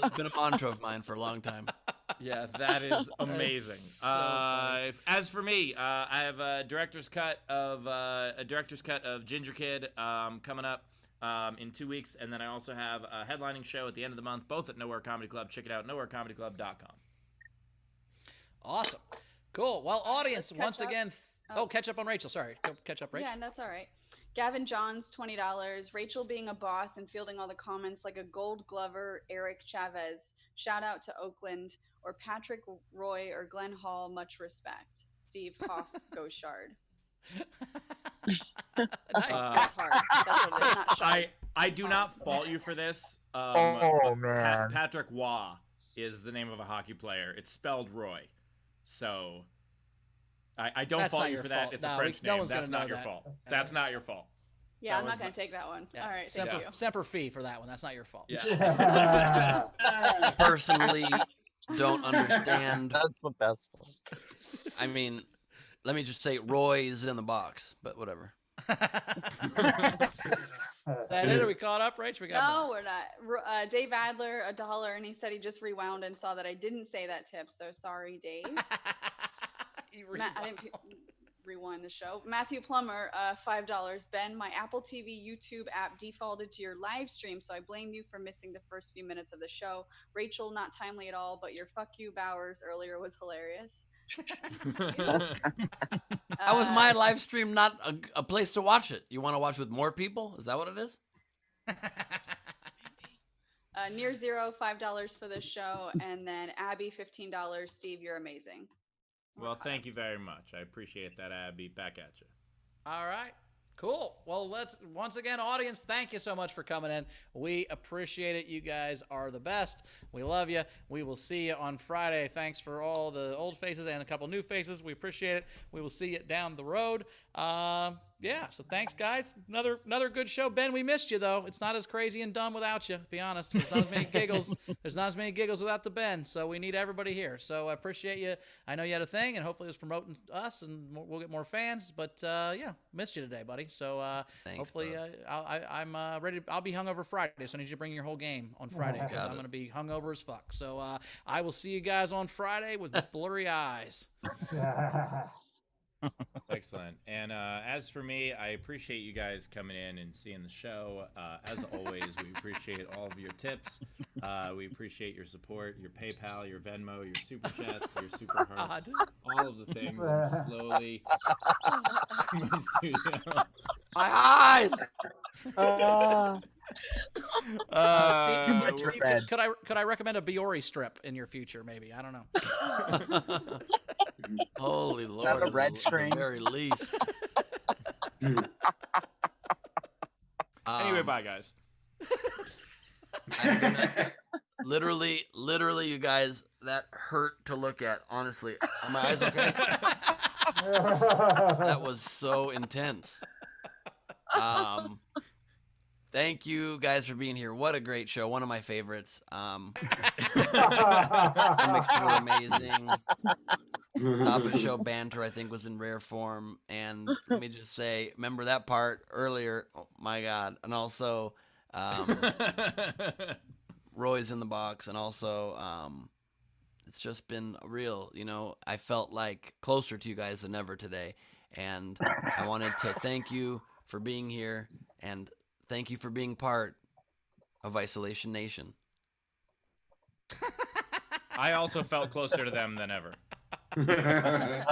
it's been a mantra of mine for a long time. Yeah, that is amazing. So funny. As for me, I have a director's cut of Ginger Kid coming up in 2 weeks, and then I also have a headlining show at the end of the month, both at Nowhere Comedy Club. Check it out, nowherecomedyclub.com. Awesome. Cool. Well, audience, once again, catch up on Rachel. Sorry. Go catch up, Rachel. Yeah, that's all right. Gavin Johns, $20. Rachel being a boss and fielding all the comments like a Gold Glover, Eric Chavez. Shout out to Oakland, or Patrick Roy, or Glenn Hall. Much respect. Steve Hoff, Gauchard. Nice. That's hard. That's what it is, not sharp. I do not fault you for this. Oh, man. Patrick Waugh is the name of a hockey player. It's spelled Roy. So I don't That's fault not you your for that. fault. It's No, a French no name. one's That's gonna not know your that. fault. That's not your fault. Yeah, That I'm was not going to take that one. Yeah. All right, thank you. Semper Fi for that one. That's not your fault. Yeah. Personally, don't understand. That's the best one. I mean, let me just say Roy is in the box, but whatever. That it? Are we caught up, Rach? We got No, more. we're not. Dave Adler, $1, and he said he just rewound and saw that I didn't say that tip, so sorry, Dave. I didn't rewind the show. Matthew Plummer, $5. Ben, my Apple TV YouTube app defaulted to your live stream, so I blame you for missing the first few minutes of the show. Rachel, not timely at all, but your fuck you Bowers earlier was hilarious. How was my live stream not a place to watch it? You want to watch with more people? Is that what it is? Near Zero, $5 for the show, and then Abby, $15. Steve, you're amazing. Well, thank you very much. I appreciate that, Abby. Back at you. All right. Cool. Well, let's once again, audience, thank you so much for coming in. We appreciate it. You guys are the best. We love you. We will see you on Friday. Thanks for all the old faces and a couple new faces. We appreciate it. We will see you down the road. Yeah, so thanks, guys. Another good show. Ben, we missed you, though. It's not as crazy and dumb without you, to be honest. There's not as many giggles. There's not as many giggles without the Ben, so we need everybody here. So I appreciate you. I know you had a thing, and hopefully it was promoting us, and we'll get more fans. But, yeah, missed you today, buddy. So thanks, hopefully I'm ready. I'll be hungover Friday, so I need you to bring your whole game on Friday. I'm going to be hungover as fuck. So I will see you guys on Friday with blurry eyes. Excellent. And as for me, I appreciate you guys coming in and seeing the show. As always, we appreciate all of your tips. We appreciate your support, your PayPal, your Venmo, your Super Chats, your Super Hearts, all of the things. I'm slowly in my studio. My eyes! Steve, could I recommend a Biore strip in your future, maybe? I don't know. Holy Lord. Is that a red at screen? the very least. Anyway, bye, guys. Literally, you guys, that hurt to look at, honestly. Are my eyes okay? That was so intense. Thank you guys for being here. What a great show. One of my favorites. Gimmicks were amazing. Top of the show banter, I think, was in rare form. And let me just say, remember that part earlier? Oh, my God. And also, Roy's in the box. And also, it's just been real. You know, I felt like closer to you guys than ever today. And I wanted to thank you for being here. And thank you for being part of Isolation Nation. I also felt closer to them than ever. What's the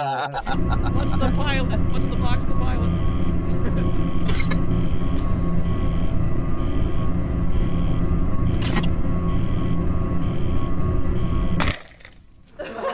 pilot? What's the box of the pilot?